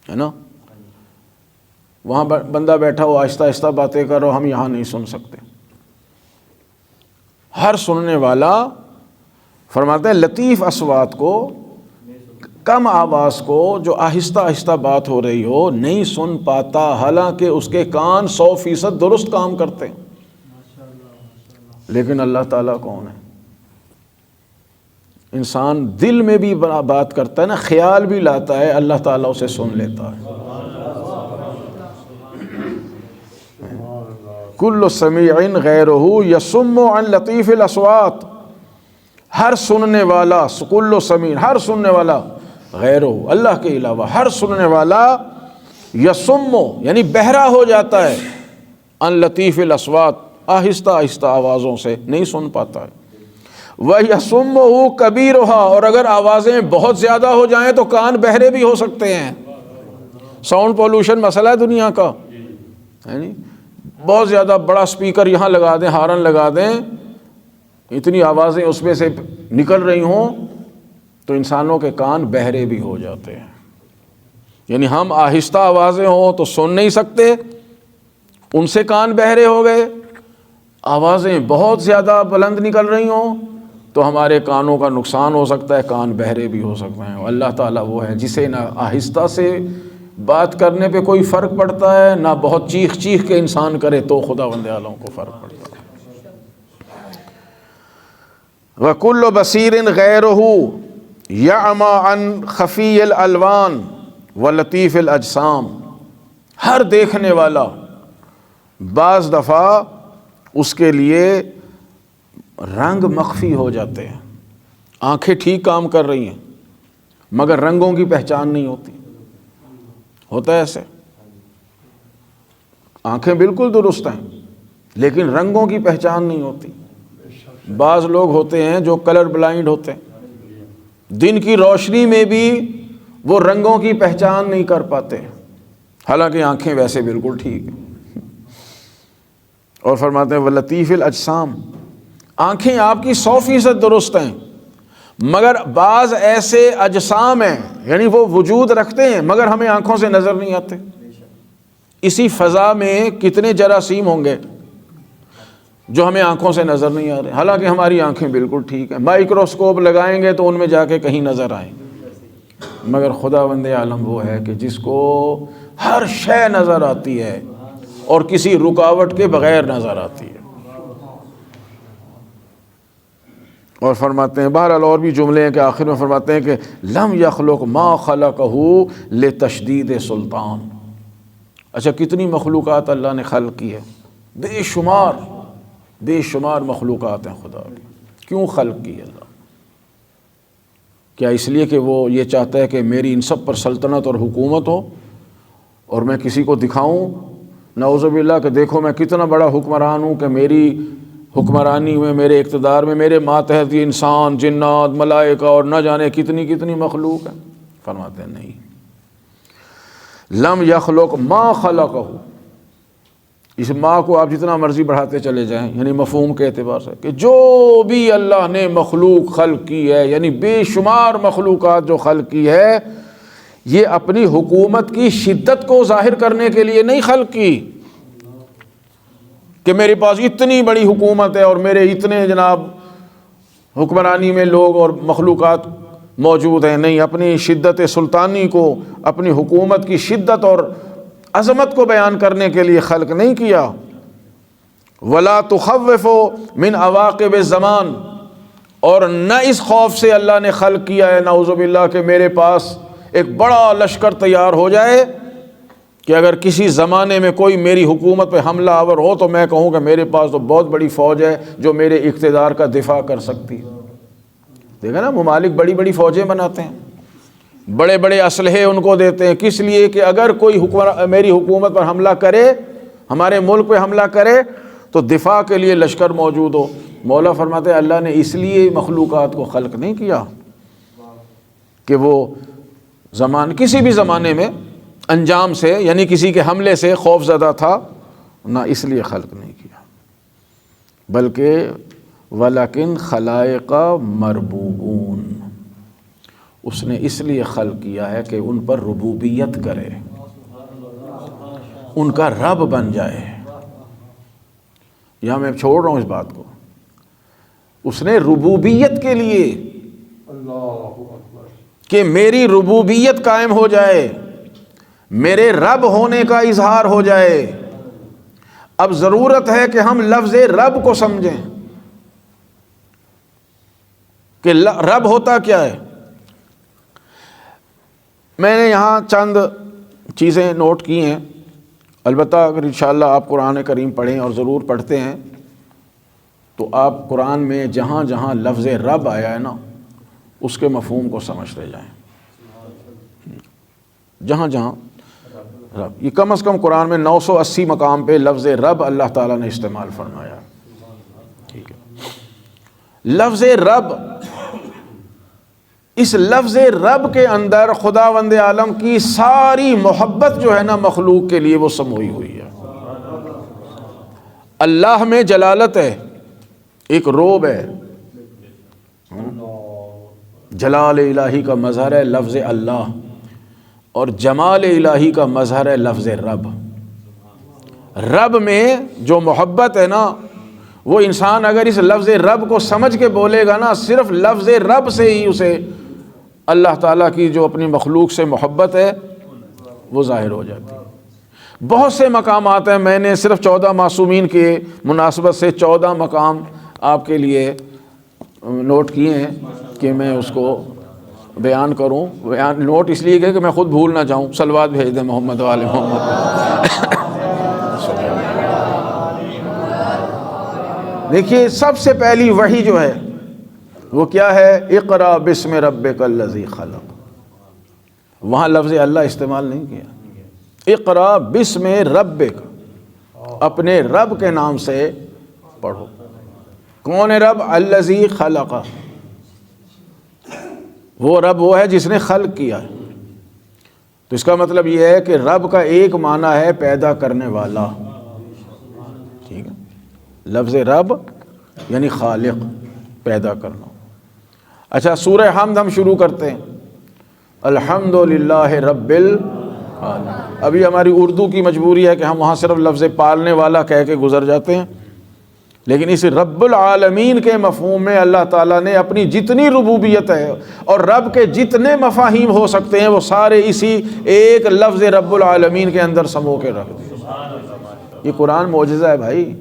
ہے نا۔ وہاں بندہ بیٹھا ہو آہستہ آہستہ باتیں کرو، ہم یہاں نہیں سن سکتے۔ ہر سننے والا فرماتے ہیں لطیف اصوات کو، کم آواز کو، جو آہستہ آہستہ بات ہو رہی ہو نہیں سن پاتا، حالانکہ اس کے کان 100% درست کام کرتے ہیں۔ لیکن اللہ تعالیٰ کون ہے؟ انسان دل میں بھی بات کرتا ہے نا، خیال بھی لاتا ہے، اللہ تعالیٰ اسے سن لیتا ہے۔ کل سمیع غیرہ یصم عن لطیف الاصوات، ہر سننے والا، کل سمیع ہر سننے والا، غیرہ اللہ کے علاوہ ہر سننے والا، یصم یعنی بہرا ہو جاتا ہے، عن لطیف الاصوات آہستہ آہستہ آوازوں سے نہیں سن پاتا ہے۔ وَيَصُمُّهُ كَبِيرُهَا، اور اگر آوازیں بہت زیادہ ہو جائیں تو کان بہرے بھی ہو سکتے ہیں۔ ساؤنڈ پولوشن مسئلہ ہے دنیا کا، یعنی بہت زیادہ بڑا سپیکر یہاں لگا دیں، ہارن لگا دیں، اتنی آوازیں اس میں سے نکل رہی ہوں تو انسانوں کے کان بہرے بھی ہو جاتے ہیں۔ یعنی ہم آہستہ آوازیں ہوں تو سن نہیں سکتے، ان سے کان بہرے ہو گئے۔ آوازیں بہت زیادہ بلند نکل رہی ہوں تو ہمارے کانوں کا نقصان ہو سکتا ہے، کان بہرے بھی ہو سکتے ہیں۔ اللہ تعالیٰ وہ ہے جسے نہ آہستہ سے بات کرنے پہ کوئی فرق پڑتا ہے، نہ بہت چیخ چیخ کے انسان کرے تو خداوند عالم کو فرق پڑتا ہے۔ وَكُلُّ بَصِيرٍ غَيْرُهُ يَعْمَى عَنْ خَفِيِّ الْأَلْوَانِ وَلَطِيفِ الْأَجْسَامِ، ہر دیکھنے والا بعض دفعہ اس کے لیے رنگ مخفی ہو جاتے ہیں، آنکھیں ٹھیک کام کر رہی ہیں مگر رنگوں کی پہچان نہیں ہوتی، ہوتا ہے ایسے، آنکھیں بالکل درست ہیں لیکن رنگوں کی پہچان نہیں ہوتی۔ بعض لوگ ہوتے ہیں جو کلر بلائنڈ ہوتے ہیں، دن کی روشنی میں بھی وہ رنگوں کی پہچان نہیں کر پاتے، حالانکہ آنکھیں ویسے بالکل ٹھیک ہیں۔ اور فرماتے ہیں وَلَطِيفِ الْأَجْسَامِ، آنکھیں آپ کی 100% درست ہیں مگر بعض ایسے اجسام ہیں، یعنی وہ وجود رکھتے ہیں مگر ہمیں آنکھوں سے نظر نہیں آتے۔ اسی فضا میں کتنے جراثیم ہوں گے جو ہمیں آنکھوں سے نظر نہیں آ رہے، حالانکہ ہماری آنکھیں بالکل ٹھیک ہیں، مائکروسکوپ لگائیں گے تو ان میں جا کے کہیں نظر آئیں گے۔ مگر خداوند عالم وہ ہے کہ جس کو ہر شے نظر آتی ہے اور کسی رکاوٹ کے بغیر نظر آتی ہے۔ اور فرماتے ہیں بہرحال اور بھی جملے ہیں کہ آخر میں فرماتے ہیں کہ لم یخلق ما خلقہ لتشدید سلطان، اچھا کتنی مخلوقات اللہ نے خلق کی ہے، بے شمار مخلوقات ہیں خدا کی، کیوں خلق کی اللہ، کیا اس لیے کہ وہ یہ چاہتا ہے کہ میری ان سب پر سلطنت اور حکومت ہو اور میں کسی کو دکھاؤں نعوذ باللہ کہ دیکھو میں کتنا بڑا حکمران ہوں، کہ میری حکمرانی میں، میرے اقتدار میں میرے ماتحت یہ انسان، جنات، ملائکہ اور نہ جانے کتنی کتنی مخلوق ہے؟ فرماتے ہیں نہیں، لم یخلق ما خلقہ، اس ماں کو آپ جتنا مرضی بڑھاتے چلے جائیں، یعنی مفہوم کے اعتبار سے کہ جو بھی اللہ نے مخلوق خلق کی ہے، یعنی بے شمار مخلوقات جو خلق کی ہے، یہ اپنی حکومت کی شدت کو ظاہر کرنے کے لیے نہیں خلق کی کہ میرے پاس اتنی بڑی حکومت ہے اور میرے اتنے جناب حکمرانی میں لوگ اور مخلوقات موجود ہیں، نہیں، اپنی شدت سلطانی کو، اپنی حکومت کی شدت اور عظمت کو بیان کرنے کے لیے خلق نہیں کیا۔ ولا تخوف من عواقب الزمان، اور نہ اس خوف سے اللہ نے خلق کیا ہے نعوذ باللہ کہ میرے پاس ایک بڑا لشکر تیار ہو جائے کہ اگر کسی زمانے میں کوئی میری حکومت پہ حملہ آور ہو تو میں کہوں کہ میرے پاس تو بہت بڑی فوج ہے جو میرے اقتدار کا دفاع کر سکتی ہے۔ دیکھا نا، ممالک بڑی بڑی فوجیں بناتے ہیں، بڑے بڑے اسلحے ان کو دیتے ہیں، کس لیے کہ اگر کوئی میری حکومت پر حملہ کرے، ہمارے ملک پہ حملہ کرے تو دفاع کے لیے لشکر موجود ہو۔ مولا فرماتے ہیں اللہ نے اس لیے مخلوقات کو خلق نہیں کیا کہ وہ کسی بھی زمانے میں انجام سے، یعنی کسی کے حملے سے خوف زدہ تھا، نہ اس لیے خلق نہیں کیا، بلکہ وَلَكِنْ خَلَائِقَ مَرْبُوبُونَ، اس نے اس لیے خلق کیا ہے کہ ان پر ربوبیت کرے، ان کا رب بن جائے۔ یہاں میں چھوڑ رہا ہوں اس بات کو، اس نے ربوبیت کے لیے کہ میری ربوبیت قائم ہو جائے، میرے رب ہونے کا اظہار ہو جائے۔ اب ضرورت ہے کہ ہم لفظ رب کو سمجھیں کہ رب ہوتا کیا ہے۔ میں نے یہاں چند چیزیں نوٹ کی ہیں، البتہ اگر انشاءاللہ آپ قرآن کریم پڑھیں اور ضرور پڑھتے ہیں تو آپ قرآن میں جہاں جہاں لفظ رب آیا ہے نا اس کے مفہوم کو سمجھتے جائیں، جہاں جہاں رب، یہ کم از کم قرآن میں 980 مقام پہ لفظ رب اللہ تعالیٰ نے استعمال فرمایا۔ ٹھیک ہے، لفظ رب، اس لفظ رب کے اندر خداوند عالم کی ساری محبت جو ہے نا مخلوق کے لیے وہ سموئی ہوئی ہے۔ اللہ میں جلالت ہے، ایک روب ہے، جلال الہی کا مظہر ہے لفظ اللہ، اور جمال الہی کا مظہر ہے لفظ رب۔ رب میں جو محبت ہے نا، وہ انسان اگر اس لفظ رب کو سمجھ کے بولے گا نا، صرف لفظ رب سے ہی اسے اللہ تعالیٰ کی جو اپنی مخلوق سے محبت ہے وہ ظاہر ہو جاتی ہے۔ بہت سے مقامات ہیں، میں نے صرف 14 معصومین کے مناسبت سے 14 مقام آپ کے لیے نوٹ کیے ہیں کہ میں اس کو بیان کروں۔ بیان نوٹ اس لیے کہ میں خود بھول نہ جاؤں، صلوات بھیج دیں محمد وآل محمد۔ دیکھیے، سب سے پہلی وحی جو ہے وہ کیا ہے؟ اقرا بسم ربک الذی خلق۔ وہاں لفظ اللہ استعمال نہیں کیا، اقرا بسم ربک، اپنے رب کے نام سے پڑھو۔ کون ہے رب؟ الذی خلق، وہ رب وہ ہے جس نے خلق کیا ہے۔ تو اس کا مطلب یہ ہے کہ رب کا ایک معنی ہے پیدا کرنے والا، ٹھیک ہے، لفظ رب یعنی خالق، پیدا کرنا۔ اچھا، سورہ حمد ہم شروع کرتے ہیں، الحمدللہ رب العالمین۔ ابھی ہماری اردو کی مجبوری ہے کہ ہم وہاں صرف لفظ پالنے والا کہہ کے گزر جاتے ہیں، لیکن اس رب العالمین کے مفہوم میں اللہ تعالیٰ نے اپنی جتنی ربوبیت ہے اور رب کے جتنے مفاہیم ہو سکتے ہیں وہ سارے اسی ایک لفظ رب العالمین کے اندر سمو کے رکھ دیے۔ یہ قرآن معجزہ ہے بھائی۔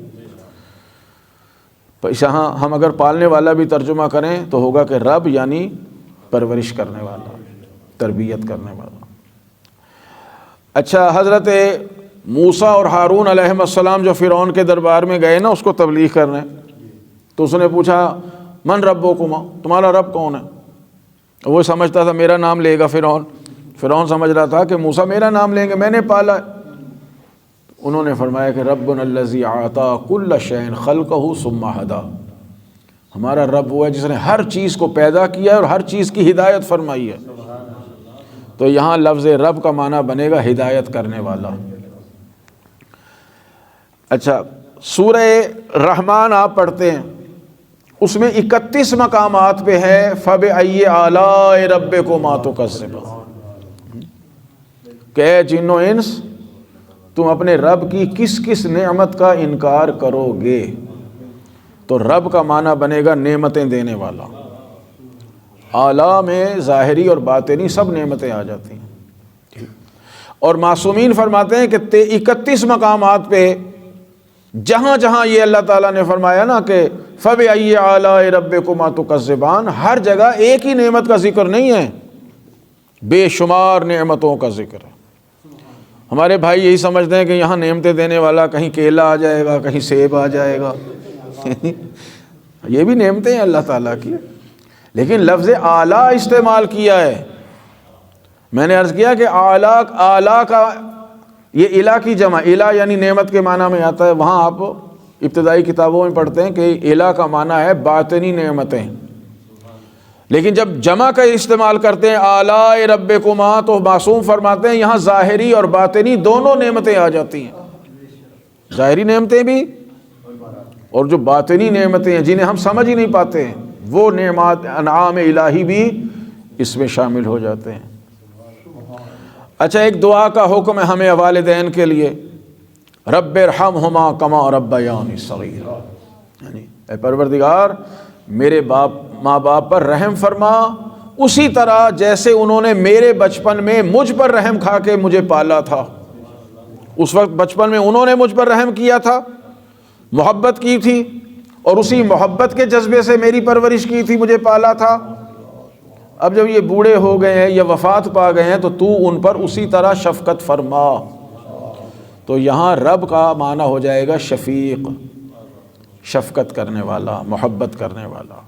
یہاں ہم اگر پالنے والا بھی ترجمہ کریں تو ہوگا کہ رب یعنی پرورش کرنے والا، تربیت کرنے والا۔ اچھا، حضرت موسیٰ اور ہارون علیہ السلام جو فرعون کے دربار میں گئے نا اس کو تبلیغ کرنے، تو اس نے پوچھا من ربکما، تمہارا رب کون ہے؟ وہ سمجھتا تھا میرا نام لے گا فرعون سمجھ رہا تھا کہ موسیٰ میرا نام لیں گے، میں نے پالا ہے۔ انہوں نے فرمایا کہ ربنا الذی اعطی کل شیء خلقہ ثم ھدی، ہمارا رب وہ ہے جس نے ہر چیز کو پیدا کیا ہے اور ہر چیز کی ہدایت فرمائی ہے۔ تو یہاں لفظ رب کا معنی بنے گا ہدایت کرنے والا۔ اچھا، سورہ رحمان آپ پڑھتے ہیں، اس میں 31 مقامات پہ ہے فَبِأَيِّ آلَاءِ رَبِّكُمَا تُكَذِّبَانِ، کہ اے جن و انس تم اپنے رب کی کس کس نعمت کا انکار کرو گے۔ تو رب کا معنی بنے گا نعمتیں دینے والا۔ آلہ میں ظاہری اور باطنی سب نعمتیں آ جاتی ہیں۔ اور معصومین فرماتے ہیں کہ 31 مقامات پہ جہاں جہاں یہ اللہ تعالیٰ نے فرمایا نا کہ فَبِأَيِّ آلَاءِ رَبِّكُمَا تُكَذِّبَانِ، ہر جگہ ایک ہی نعمت کا ذکر نہیں ہے، بے شمار نعمتوں کا ذکر ہے۔ ہمارے بھائی یہی سمجھتے ہیں کہ یہاں نعمتیں دینے والا کہیں کیلا آ جائے گا، کہیں سیب آ جائے گا۔ یہ بھی نعمتیں ہیں اللہ تعالیٰ کی، لیکن لفظ اعلیٰ استعمال کیا ہے۔ میں نے عرض کیا کہ اعلیٰ کا یہ الہ کی جمع، الہ یعنی نعمت کے معنی میں آتا ہے، وہاں آپ ابتدائی کتابوں میں پڑھتے ہیں کہ الہ کا معنی ہے باطنی نعمتیں، لیکن جب جمع کا استعمال کرتے ہیں آلاء ربکما تو معصوم فرماتے ہیں یہاں ظاہری اور باطنی دونوں نعمتیں آ جاتی ہیں، ظاہری نعمتیں بھی اور جو باطنی نعمتیں ہیں جنہیں ہم سمجھ ہی نہیں پاتے ہیں، وہ نعمات انعام الہی بھی اس میں شامل ہو جاتے ہیں۔ اچھا، ایک دعا کا حکم ہے ہمیں والدین کے لیے، رب ارحمہما کما ربیانی صغیرا، یعنی اے پروردگار میرے ماں باپ پر رحم فرما اسی طرح جیسے انہوں نے میرے بچپن میں مجھ پر رحم کھا کے مجھے پالا تھا۔ اس وقت بچپن میں انہوں نے مجھ پر رحم کیا تھا، محبت کی تھی، اور اسی محبت کے جذبے سے میری پرورش کی تھی، مجھے پالا تھا۔ اب جب یہ بوڑھے ہو گئے ہیں یا وفات پا گئے ہیں تو ان پر اسی طرح شفقت فرما۔ تو یہاں رب کا معنی ہو جائے گا شفیق، شفقت کرنے والا، محبت کرنے والا۔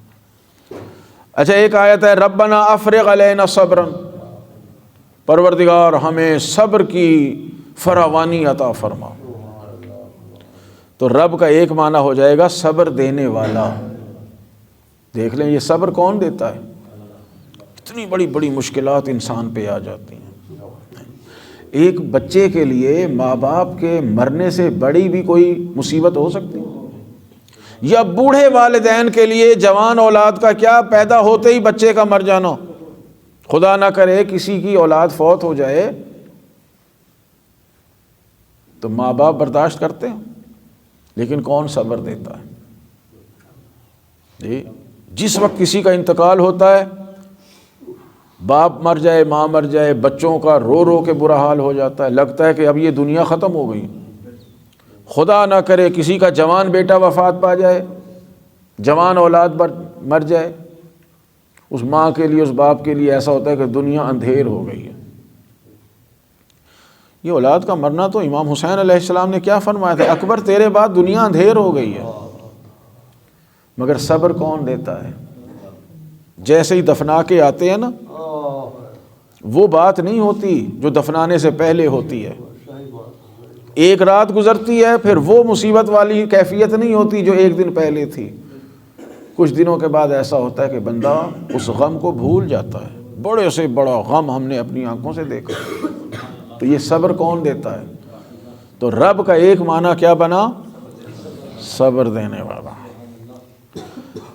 اچھا، ایک آیت ہے ربنا افرغ علینا صبرا، پروردگار ہمیں صبر کی فراوانی عطا فرما۔ تو رب کا ایک معنی ہو جائے گا صبر دینے والا۔ دیکھ لیں یہ صبر کون دیتا ہے؟ اتنی بڑی بڑی مشکلات انسان پہ آ جاتی ہیں، ایک بچے کے لیے ماں باپ کے مرنے سے بڑی بھی کوئی مصیبت ہو سکتی ہے؟ یا بوڑھے والدین کے لیے جوان اولاد کا کیا پیدا ہوتے ہی بچے کا مر جانا، خدا نہ کرے کسی کی اولاد فوت ہو جائے تو ماں باپ برداشت کرتے ہیں، لیکن کون صبر دیتا ہے؟ جی، جس وقت کسی کا انتقال ہوتا ہے، باپ مر جائے ماں مر جائے، بچوں کا رو رو کے برا حال ہو جاتا ہے، لگتا ہے کہ اب یہ دنیا ختم ہو گئی۔ خدا نہ کرے کسی کا جوان بیٹا وفات پا جائے، جوان اولاد مر جائے، اس ماں کے لیے اس باپ کے لیے ایسا ہوتا ہے کہ دنیا اندھیر ہو گئی ہے۔ یہ اولاد کا مرنا تو امام حسین علیہ السلام نے کیا فرمایا تھا، اکبر تیرے بعد دنیا اندھیر ہو گئی ہے۔ مگر صبر کون دیتا ہے؟ جیسے ہی دفنا کے آتے ہیں نا، وہ بات نہیں ہوتی جو دفنانے سے پہلے ہوتی ہے۔ ایک رات گزرتی ہے پھر وہ مصیبت والی کیفیت نہیں ہوتی جو ایک دن پہلے تھی۔ کچھ دنوں کے بعد ایسا ہوتا ہے کہ بندہ اس غم کو بھول جاتا ہے، بڑے سے بڑا غم ہم نے اپنی آنکھوں سے دیکھا۔ تو یہ صبر کون دیتا ہے؟ تو رب کا ایک معنی کیا بنا؟ صبر دینے والا۔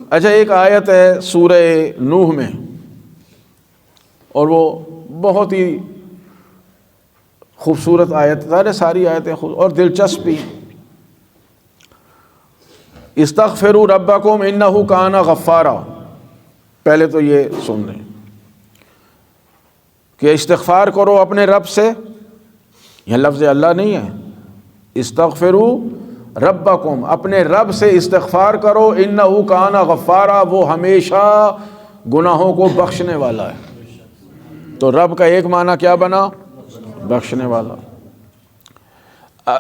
اچھا، ایک آیت ہے سورہ نوح میں، اور وہ بہت ہی خوبصورت آیت، ساری آیتیں اور دلچسپ بھی۔ استغفروا ربکم انہ کان غفارا، پہلے تو یہ سن لیں کہ استغفار کرو اپنے رب سے، یہ لفظ اللہ نہیں ہے، استغفروا ربکم، اپنے رب سے استغفار کرو، انہ کان غفارا، وہ ہمیشہ گناہوں کو بخشنے والا ہے۔ تو رب کا ایک معنی کیا بنا؟ بخشنے والا۔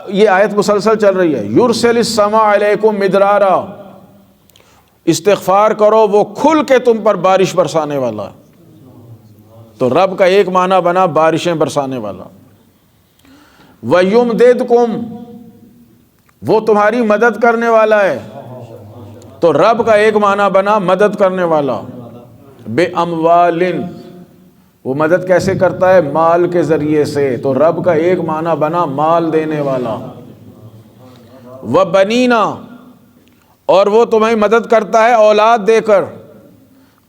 یہ آیت مسلسل چل رہی ہے، یرسل السماء علیکم مدرارا، استغفار کرو وہ کھل کے تم پر بارش برسانے والا ہے۔ تو رب کا ایک معنی بنا بارشیں برسانے والا۔ وَيُمْدِدْكُمْ، وہ تمہاری مدد کرنے والا ہے، تو رب کا ایک معنی بنا مدد کرنے والا۔ بِأَمْوَالٍ، وہ مدد کیسے کرتا ہے؟ مال کے ذریعے سے، تو رب کا ایک معنی بنا مال دینے والا۔ وَبَنِينَ، اور وہ تمہیں مدد کرتا ہے اولاد دے کر،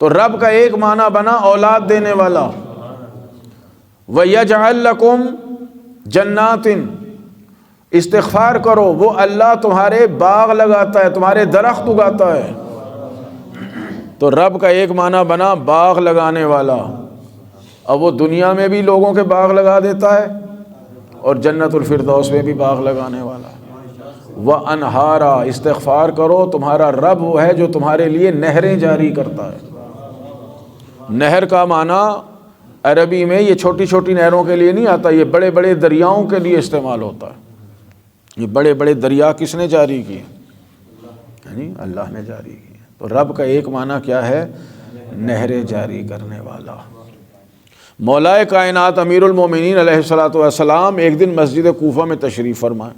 تو رب کا ایک معنی بنا اولاد دینے والا۔ وَيَجْعَلْ لَكُمْ جَنَّاتٍ، استغفار کرو، وہ اللہ تمہارے باغ لگاتا ہے، تمہارے درخت اگاتا ہے، تو رب کا ایک معنی بنا باغ لگانے والا۔ اب وہ دنیا میں بھی لوگوں کے باغ لگا دیتا ہے اور جنت الفردوس میں بھی باغ لگانے والا ہے۔ وَأَنْہَارًا، استغفار کرو، تمہارا رب وہ ہے جو تمہارے لیے نہریں جاری کرتا ہے۔ نہر کا معنی عربی میں یہ چھوٹی چھوٹی نہروں کے لیے نہیں آتا، یہ بڑے بڑے دریاؤں کے لیے استعمال ہوتا ہے۔ یہ بڑے بڑے دریا کس نے جاری کیے؟ یعنی اللہ نے جاری کیے۔ تو رب کا ایک معنی کیا ہے؟ نہریں جاری کرنے والا۔ مولا کائنات امیر المومنین علیہ الصلوۃ والسلام ایک دن مسجد کوفہ میں تشریف فرمائے۔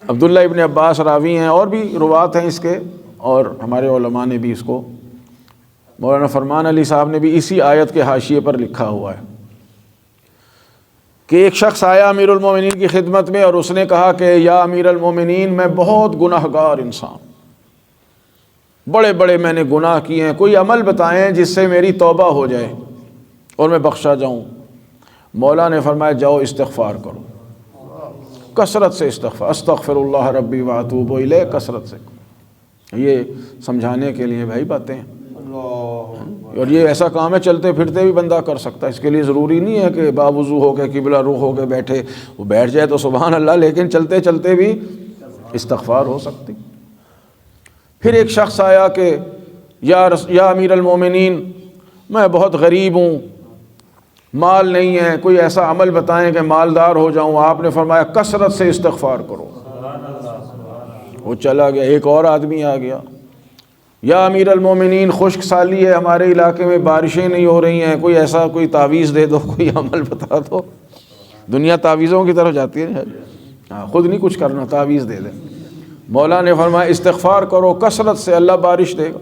عبداللہ ابن عباس راوی ہیں، اور بھی روات ہیں اس کے، اور ہمارے علماء نے بھی اس کو، مولانا فرمان علی صاحب نے بھی اسی آیت کے حاشیے پر لکھا ہوا ہے کہ ایک شخص آیا امیر المومنین کی خدمت میں اور اس نے کہا کہ یا امیر المومنین، میں بہت گناہ گار انسان، بڑے بڑے میں نے گناہ کیے ہیں، کوئی عمل بتائیں جس سے میری توبہ ہو جائے اور میں بخشا جاؤں۔ مولا نے فرمایا جاؤ استغفار کرو، کثرت سے استغفار، استغفر اللہ ربی واتوب الیہ، کثرت سے۔ یہ سمجھانے کے لیے بھائی باتیں ہیں، اور یہ ایسا کام ہے چلتے پھرتے بھی بندہ کر سکتا ہے، اس کے لیے ضروری نہیں ہے کہ باوضو ہو کے قبلہ رخ ہو کے بیٹھے، وہ بیٹھ جائے تو سبحان اللہ، لیکن چلتے چلتے بھی استغفار ہو سکتی۔ پھر ایک شخص آیا کہ یا امیر المومنین، میں بہت غریب ہوں، مال نہیں ہے، کوئی ایسا عمل بتائیں کہ مالدار ہو جاؤں۔ آپ نے فرمایا کثرت سے استغفار کرو۔ وہ چلا گیا، ایک اور آدمی آ گیا، یا امیر المومنین خشک سالی ہے ہمارے علاقے میں، بارشیں نہیں ہو رہی ہیں، کوئی ایسا کوئی تعویذ دے دو، کوئی عمل بتا دو۔ دنیا تعویذوں کی طرف جاتی ہے، خود نہیں کچھ کرنا، تعویذ دے دیں۔ مولا نے فرمایا استغفار کرو کثرت سے، اللہ بارش دے گا۔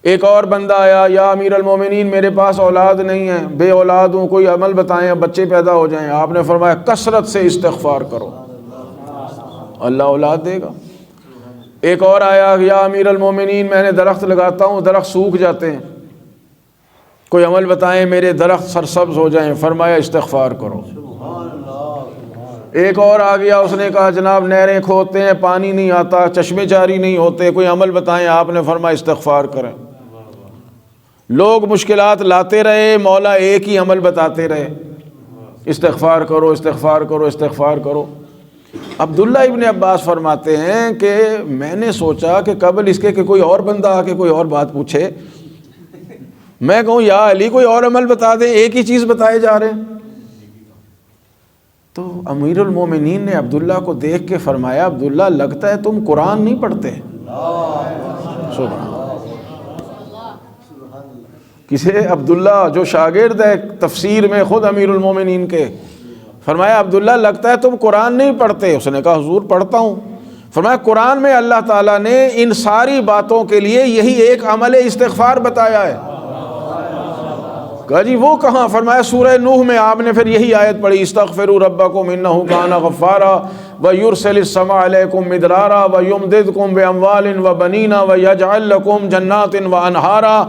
ایک اور بندہ آیا، یا امیر المومنین میرے پاس اولاد نہیں ہے، بے اولاد ہوں، کوئی عمل بتائیں بچے پیدا ہو جائیں۔ آپ نے فرمایا کثرت سے استغفار کرو، اللہ اولاد دے گا۔ ایک اور آیا، یا امیر المومنین میں نے درخت لگاتا ہوں، درخت سوکھ جاتے ہیں، کوئی عمل بتائیں میرے درخت سرسبز ہو جائیں۔ فرمایا استغفار کرو۔ ایک اور آ گیا، اس نے کہا جناب نہریں کھودتے ہیں، پانی نہیں آتا، چشمے جاری نہیں ہوتے، کوئی عمل بتائیں۔ آپ نے فرمایا استغفار کریں۔ لوگ مشکلات لاتے رہے، مولا ایک ہی عمل بتاتے رہے، استغفار کرو، استغفار کرو، استغفار کرو۔ عبداللہ ابن عباس فرماتے ہیں کہ میں نے سوچا کہ قبل اس کے کہ کوئی اور بندہ آ کے کوئی اور بات پوچھے، میں کہوں یا علی کوئی اور عمل بتا دیں، ایک ہی چیز بتائے جا رہے ہیں۔ تو امیر المومنین نے عبداللہ کو دیکھ کے فرمایا عبداللہ لگتا ہے تم قرآن نہیں پڑھتے۔ سبحان کسے؟ عبداللہ جو شاگرد ہے تفسیر میں خود امیر المومنین کے۔ فرمایا عبداللہ لگتا ہے تم قرآن نہیں پڑھتے۔ اس نے کہا حضور پڑھتا ہوں۔ فرمایا قرآن میں اللہ تعالیٰ نے ان ساری باتوں کے لیے یہی ایک عمل استغفار بتایا ہے۔ کہا جی وہ کہاں؟ فرمایا سورہ نوح میں آپ نے پھر یہی آیت پڑھی استغفروا ربکم انہ کان غفارا ویرسل السماء علیکم مدرارا ویمددکم باموال وبنین ویجعل لکم جنات وانہارا۔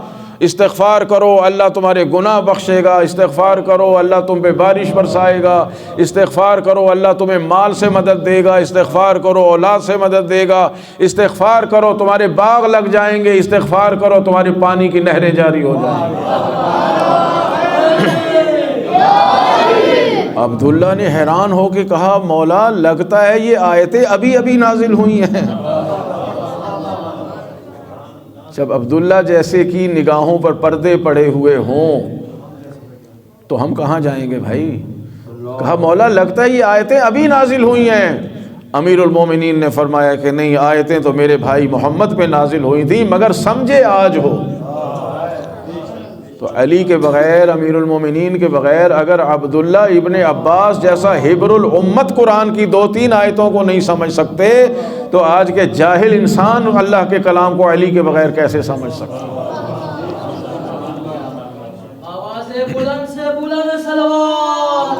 استغفار کرو اللہ تمہارے گناہ بخشے گا، استغفار کرو اللہ تم پہ بارش برسائے گا، استغفار کرو اللہ تمہیں مال سے مدد دے گا، استغفار کرو اولاد سے مدد دے گا، استغفار کرو تمہارے باغ لگ جائیں گے، استغفار کرو تمہارے پانی کی نہریں جاری ہو جائیں گی۔ عبداللہ نے حیران ہو کے کہا مولا لگتا ہے یہ آیتیں ابھی ابھی نازل ہوئی ہیں۔ جب عبداللہ جیسے کی نگاہوں پر پردے پڑے ہوئے ہوں تو ہم کہاں جائیں گے بھائی؟ کہا مولا لگتا ہے یہ آیتیں ابھی نازل ہوئی ہیں۔ امیر المومنین نے فرمایا کہ نہیں، آیتیں تو میرے بھائی محمد پہ نازل ہوئی تھیں مگر سمجھے آج ہو۔ تو علی کے بغیر، امیر المومنین کے بغیر اگر عبداللہ ابن عباس جیسا حبر الامت قرآن کی 2-3 آیتوں کو نہیں سمجھ سکتے تو آج کے جاہل انسان اللہ کے کلام کو علی کے بغیر کیسے سمجھ سکتے؟ آواز بلند سے بلند صلوات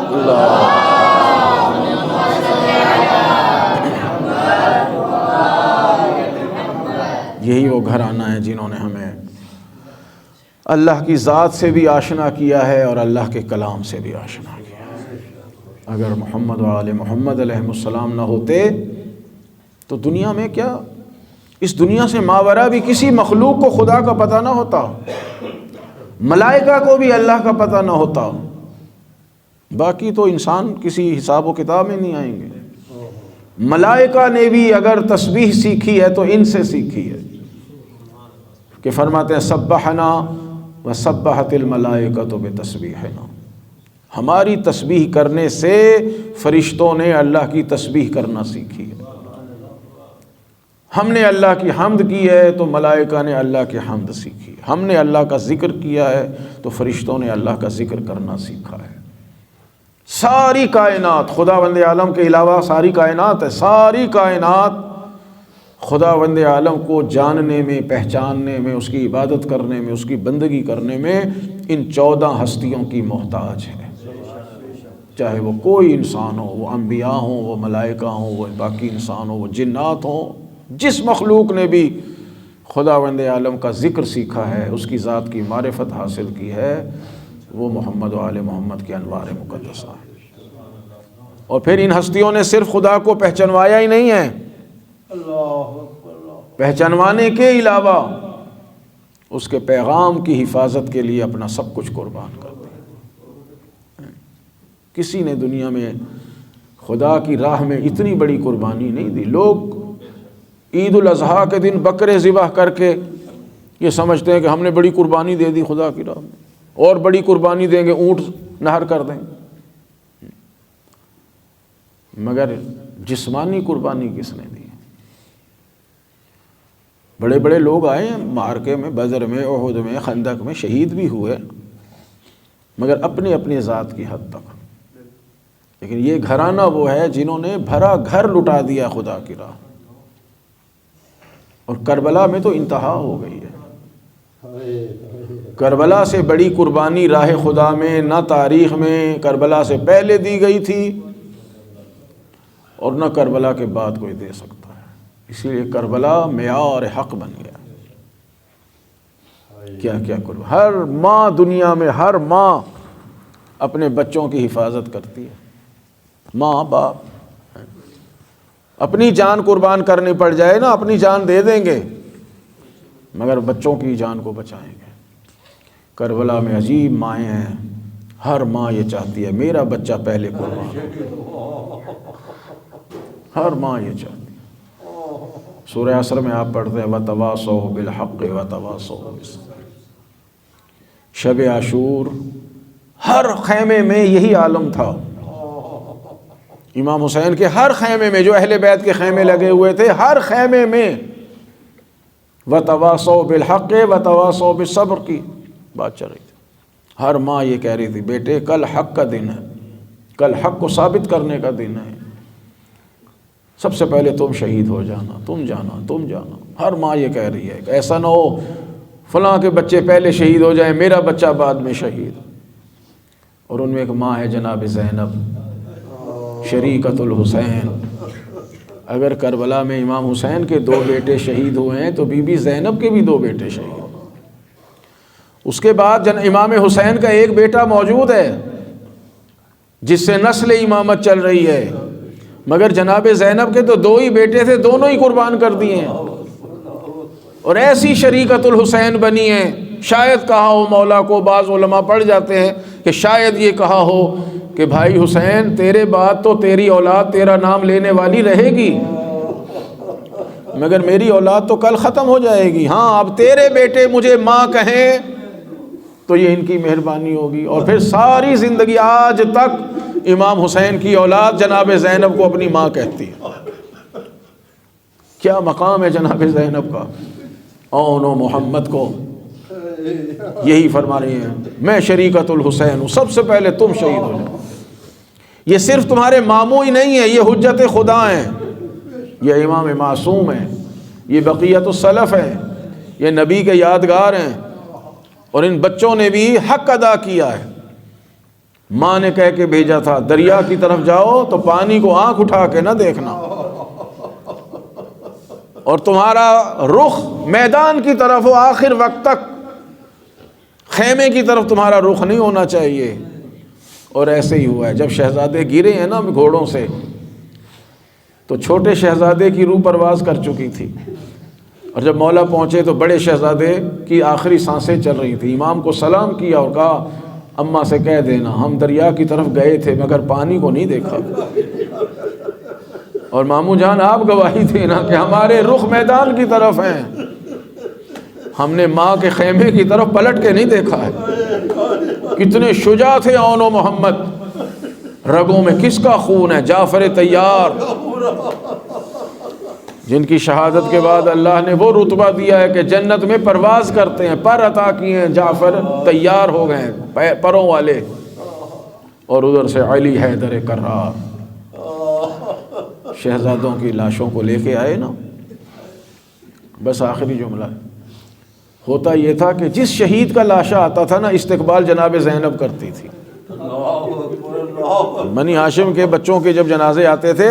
یہی وہ گھرانہ ہے جنہوں نے ہمیں اللہ کی ذات سے بھی آشنا کیا ہے اور اللہ کے کلام سے بھی آشنا کیا ہے۔ اگر محمد و آل محمد علیہ السلام نہ ہوتے تو دنیا میں کیا، اس دنیا سے ماورا بھی کسی مخلوق کو خدا کا پتہ نہ ہوتا، ملائکہ کو بھی اللہ کا پتہ نہ ہوتا، باقی تو انسان کسی حساب و کتاب میں نہیں آئیں گے۔ ملائکہ نے بھی اگر تسبیح سیکھی ہے تو ان سے سیکھی ہے کہ فرماتے ہیں سبحنا وسبحت الملائکۃ بتسبیحنا، ہماری تسبیح کرنے سے فرشتوں نے اللہ کی تسبیح کرنا سیکھی ہے۔ ہم نے اللہ کی حمد کی ہے تو ملائکہ نے اللہ کی حمد سیکھی، ہم نے اللہ کا ذکر کیا ہے تو فرشتوں نے اللہ کا ذکر کرنا سیکھا ہے۔ ساری کائنات، خداوند عالم کے علاوہ ساری کائنات ہے، ساری کائنات خداوند عالم کو جاننے میں، پہچاننے میں، اس کی عبادت کرنے میں، اس کی بندگی کرنے میں ان 14 ہستیوں کی محتاج ہے۔ چاہے وہ کوئی انسان ہو، وہ انبیاء ہوں، وہ ملائکہ ہوں، وہ باقی انسان ہو، وہ جنات ہوں، جس مخلوق نے بھی خداوند عالم کا ذکر سیکھا ہے، اس کی ذات کی معرفت حاصل کی ہے، وہ محمد و آل محمد کے انوار مقدسہ ہے۔ اور پھر ان ہستیوں نے صرف خدا کو پہچانوایا ہی نہیں ہے، پہچانوانے کے علاوہ اس کے پیغام کی حفاظت کے لیے اپنا سب کچھ قربان کر دیا۔ کسی نے دنیا میں خدا کی راہ میں اتنی بڑی قربانی نہیں دی۔ لوگ عید الاضحیٰ کے دن بکرے ذبح کر کے یہ سمجھتے ہیں کہ ہم نے بڑی قربانی دے دی خدا کی راہ میں، اور بڑی قربانی دیں گے، اونٹ نہر کر دیں گے، مگر جسمانی قربانی کس نے دی؟ بڑے بڑے لوگ آئے ہیں معرکے میں، بدر میں، احد میں، خندق میں، شہید بھی ہوئے، مگر اپنی اپنی ذات کی حد تک۔ لیکن یہ گھرانہ وہ ہے جنہوں نے بھرا گھر لٹا دیا خدا کی راہ، اور کربلا میں تو انتہا ہو گئی ہے۔ کربلا سے بڑی قربانی راہ خدا میں نہ تاریخ میں کربلا سے پہلے دی گئی تھی اور نہ کربلا کے بعد کوئی دے سکتا ہے۔ اسی لیے کربلا معیار حق بن گیا۔ کیا کیا قربان، ہر ماں دنیا میں، ہر ماں اپنے بچوں کی حفاظت کرتی ہے، ماں باپ اپنی جان قربان کرنی پڑ جائے نا، اپنی جان دے دیں گے مگر بچوں کی جان کو بچائیں گے۔ کربلا میں عجیب مائیں ہیں، ہر ماں یہ چاہتی ہے میرا بچہ پہلے قربان ہو، ہر ماں یہ چاہتی ہے۔ سورہ عصر میں آپ پڑھتے ہیں وَتَوَاصَوْا بِالْحَقِّ وَتَوَاصَوْا بِالصَّبْرِ۔ شب عاشور ہر خیمے میں یہی عالم تھا۔ امام حسین کے ہر خیمے میں، جو اہل بیت کے خیمے لگے ہوئے تھے، ہر خیمے میں وَتَوَاصَوْا بِالْحَقِّ وَتَوَاصَوْا بِالصَّبْرِ کی بات چل رہی تھی۔ ہر ماں یہ کہہ رہی تھی بیٹے کل حق کا دن ہے، کل حق کو ثابت کرنے کا دن ہے، سب سے پہلے تم شہید ہو جانا، تم جانا، تم جانا۔ ہر ماں یہ کہہ رہی ہے کہ ایسا نہ ہو فلاں کے بچے پہلے شہید ہو جائیں، میرا بچہ بعد میں شہید۔ اور ان میں ایک ماں ہے جناب زینب شریکۃ الحسین۔ اگر کربلا میں امام حسین کے 2 بیٹے شہید ہوئے ہیں تو بی بی زینب کے بھی 2 بیٹے شہید ہوئے۔ اس کے بعد امام حسین کا ایک بیٹا موجود ہے جس سے نسل امامت چل رہی ہے، مگر جناب زینب کے تو 2 ہی بیٹے تھے، دونوں ہی قربان کر دیے ہیں، اور ایسی شریکۃ الحسین بنی ہے۔ شاید کہا ہو مولا کو، بعض علماء پڑھ جاتے ہیں کہ شاید یہ کہا ہو کہ بھائی حسین تیرے بعد تو تیری اولاد تیرا نام لینے والی رہے گی، مگر میری اولاد تو کل ختم ہو جائے گی، ہاں اب تیرے بیٹے مجھے ماں کہیں تو یہ ان کی مہربانی ہوگی۔ اور پھر ساری زندگی آج تک امام حسین کی اولاد جناب زینب کو اپنی ماں کہتی ہے۔ کیا مقام ہے جناب زینب کا، اون و محمد کو یہی فرما رہی ہیں میں شریکت الحسین ہوں، سب سے پہلے تم شہید ہو جاؤ۔ یہ صرف تمہارے ماموں ہی نہیں ہیں، یہ حجت خدا ہیں، یہ امام معصوم ہیں، یہ بقیت السلف ہیں، یہ نبی کے یادگار ہیں، اور ان بچوں نے بھی حق ادا کیا ہے۔ ماں نے کہہ کے بھیجا تھا دریا کی طرف جاؤ تو پانی کو آنکھ اٹھا کے نہ دیکھنا، اور تمہارا رخ میدان کی طرف ہو، آخر وقت تک خیمے کی طرف تمہارا رخ نہیں ہونا چاہیے۔ اور ایسے ہی ہوا ہے، جب شہزادے گرے ہیں نا گھوڑوں سے، تو چھوٹے شہزادے کی روح پرواز کر چکی تھی، اور جب مولا پہنچے تو بڑے شہزادے کی آخری سانسیں چل رہی تھیں۔ امام کو سلام کیا اور کہا اماں سے کہہ دینا ہم دریا کی طرف گئے تھے مگر پانی کو نہیں دیکھا، اور ماموں جان آپ گواہی تھے نا کہ ہمارے رخ میدان کی طرف ہیں، ہم نے ماں کے خیمے کی طرف پلٹ کے نہیں دیکھا ہے۔ کتنے شجاع تھے اون و محمد، رگوں میں کس کا خون ہے؟ جعفر طیار، جن کی شہادت کے بعد اللہ نے وہ رتبہ دیا ہے کہ جنت میں پرواز کرتے ہیں، پر عطا کیے ہیں، جعفر طیار ہو گئے ہیں پروں والے، اور ادھر سے علی حیدر کرار شہزادوں کی لاشوں کو لے کے آئے نا۔ بس آخری جملہ ہوتا یہ تھا کہ جس شہید کا لاشا آتا تھا نا استقبال جناب زینب کرتی تھی۔ بنی ہاشم کے بچوں کے جب جنازے آتے تھے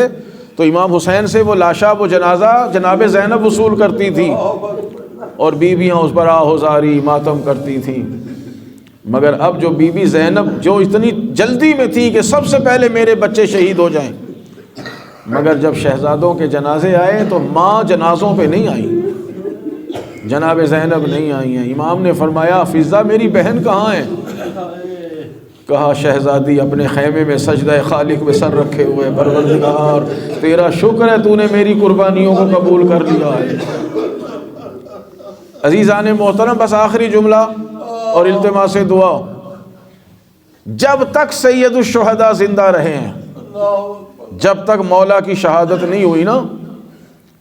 تو امام حسین سے وہ لاشا وہ جنازہ جناب زینب وصول کرتی تھی، اور بیویاں اس پر آہوزاری ماتم کرتی تھیں۔ مگر اب جو بی بی زینب جو اتنی جلدی میں تھی کہ سب سے پہلے میرے بچے شہید ہو جائیں، مگر جب شہزادوں کے جنازے آئے تو ماں جنازوں پہ نہیں آئی، جناب زینب نہیں آئی ہیں۔ امام نے فرمایا فضہ میری بہن کہاں ہے؟ کہا شہزادی اپنے خیمے میں سجدہ خالق میں سر رکھے ہوئے، پروردگار تیرا شکر ہے تو نے میری قربانیوں کو قبول کر لیا ہے۔ عزیزان محترم، بس آخری جملہ اور التماس دعا، جب تک سید الشہداء زندہ رہے ہیں، جب تک مولا کی شہادت نہیں ہوئی نا،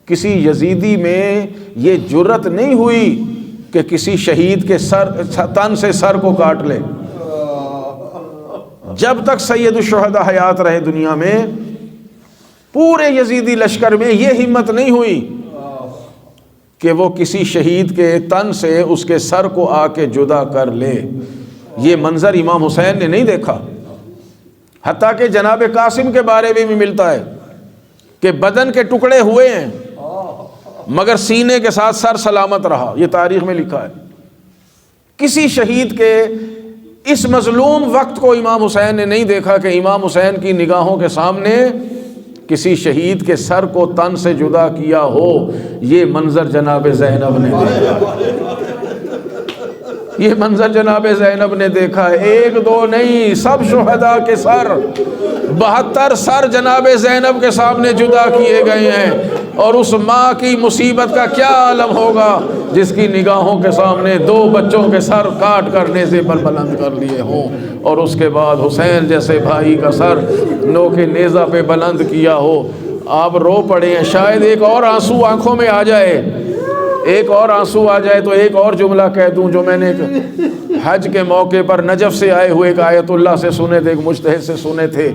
کسی یزیدی میں یہ جرت نہیں ہوئی کہ کسی شہید کے تن سے سر کو کاٹ لے۔ جب تک سید الشہداء حیات رہے دنیا میں، پورے یزیدی لشکر میں یہ ہمت نہیں ہوئی کہ وہ کسی شہید کے تن سے اس کے سر کو آ کے جدا کر لے۔ یہ منظر امام حسین نے نہیں دیکھا، حتیٰ کہ جناب قاسم کے بارے میں بھی ملتا ہے کہ بدن کے ٹکڑے ہوئے ہیں مگر سینے کے ساتھ سر سلامت رہا، یہ تاریخ میں لکھا ہے۔ کسی شہید کے اس مظلوم وقت کو امام حسین نے نہیں دیکھا کہ امام حسین کی نگاہوں کے سامنے کسی شہید کے سر کو تن سے جدا کیا ہو۔ یہ منظر جناب زینب نے دیکھا، یہ منظر جناب زینب نے دیکھا ہے، ایک دو نہیں، سب شہداء کے سر 72 سر جناب زینب کے سامنے جدا کیے گئے ہیں، اور اس ماں کی مصیبت کا کیا عالم ہوگا جس کی نگاہوں کے سامنے 2 بچوں کے سر کاٹ کر نیزے پر بلند کر لیے ہوں، اور اس کے بعد حسین جیسے بھائی کا سر نو کے نیزہ پہ بلند کیا ہو۔ آپ رو پڑے ہیں، شاید ایک اور آنسو آنکھوں میں آ جائے، ایک اور آنسو آ جائے تو ایک اور جملہ کہہ دوں جو میں نے حج کے موقع پر نجف سے آئے ہوئے ایک آیت اللہ سے سنے تھے، ایک مجتہد سے سنے تھے۔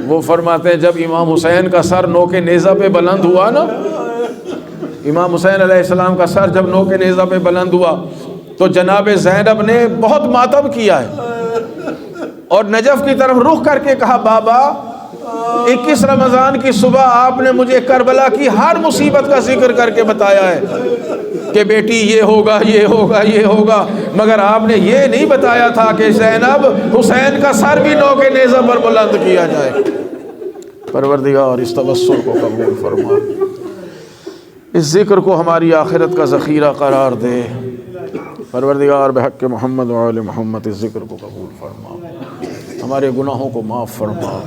وہ فرماتے ہیں جب امام حسین کا سر نو کے نیزہ پہ بلند ہوا نا، امام حسین علیہ السلام کا سر جب نو کے نیزہ پہ بلند ہوا تو جناب زینب نے بہت ماتم کیا ہے، اور نجف کی طرف رخ کر کے کہا بابا 21 رمضان کی صبح آپ نے مجھے کربلا کی ہر مصیبت کا ذکر کر کے بتایا ہے کہ بیٹی یہ ہوگا یہ ہوگا یہ ہوگا، مگر آپ نے یہ نہیں بتایا تھا کہ زینب حسین کا سر بھی نو کے نیزہ پر بلند کیا جائے۔ پروردگار اس توسل کو قبول فرما، اس ذکر کو ہماری آخرت کا ذخیرہ قرار دے۔ پروردگار بحق محمد و آل محمد اس ذکر کو قبول فرما، ہمارے گناہوں کو معاف فرما،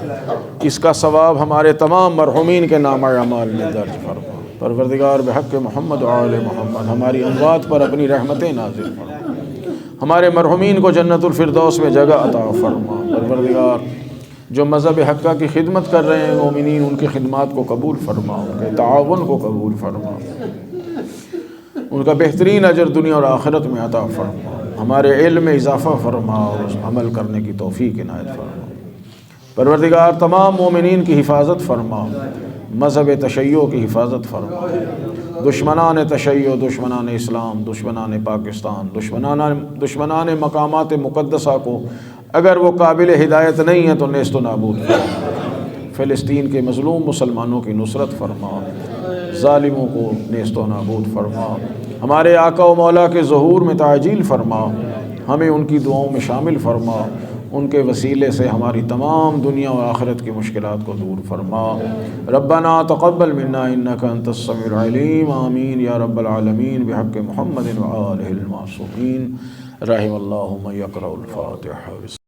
اس کا ثواب ہمارے تمام مرحومین کے نامہ اعمال میں درج فرما۔ پروردگار بحق محمد و آل محمد ہماری اموات پر اپنی رحمتیں نازل فرما، ہمارے مرحومین کو جنت الفردوس میں جگہ عطا فرما۔ پروردگار جو مذہب حقہ کی خدمت کر رہے ہیں مومنین، ان کی خدمات کو قبول فرما، ان کے تعاون کو قبول فرما، ان کا بہترین اجر دنیا اور آخرت میں عطا فرما۔ ہمارے علم میں اضافہ فرما اور اس عمل کرنے کی توفیق عنایت فرما۔ پروردگار تمام مومنین کی حفاظت فرما، مذہب تشیع کی حفاظت فرما، دشمنان تشیع، دشمنان اسلام، دشمنان پاکستان، دشمنان مقامات مقدسہ کو اگر وہ قابل ہدایت نہیں ہے تو نیست و نابود فرما۔ فلسطین کے مظلوم مسلمانوں کی نصرت فرما، ظالموں کو نیست و نابود فرما، ہمارے آقا و مولا کے ظہور میں تعجیل فرما، ہمیں ان کی دعاؤں میں شامل فرما، ان کے وسیلے سے ہماری تمام دنیا و آخرت کی مشکلات کو دور فرما۔ ربنا تقبل منا انک انت السمیع العلیم، آمین یا رب العالمین، بحق محمد و آلہ المعصومین۔ رحم اللہ من یقرأ الفاتحہ۔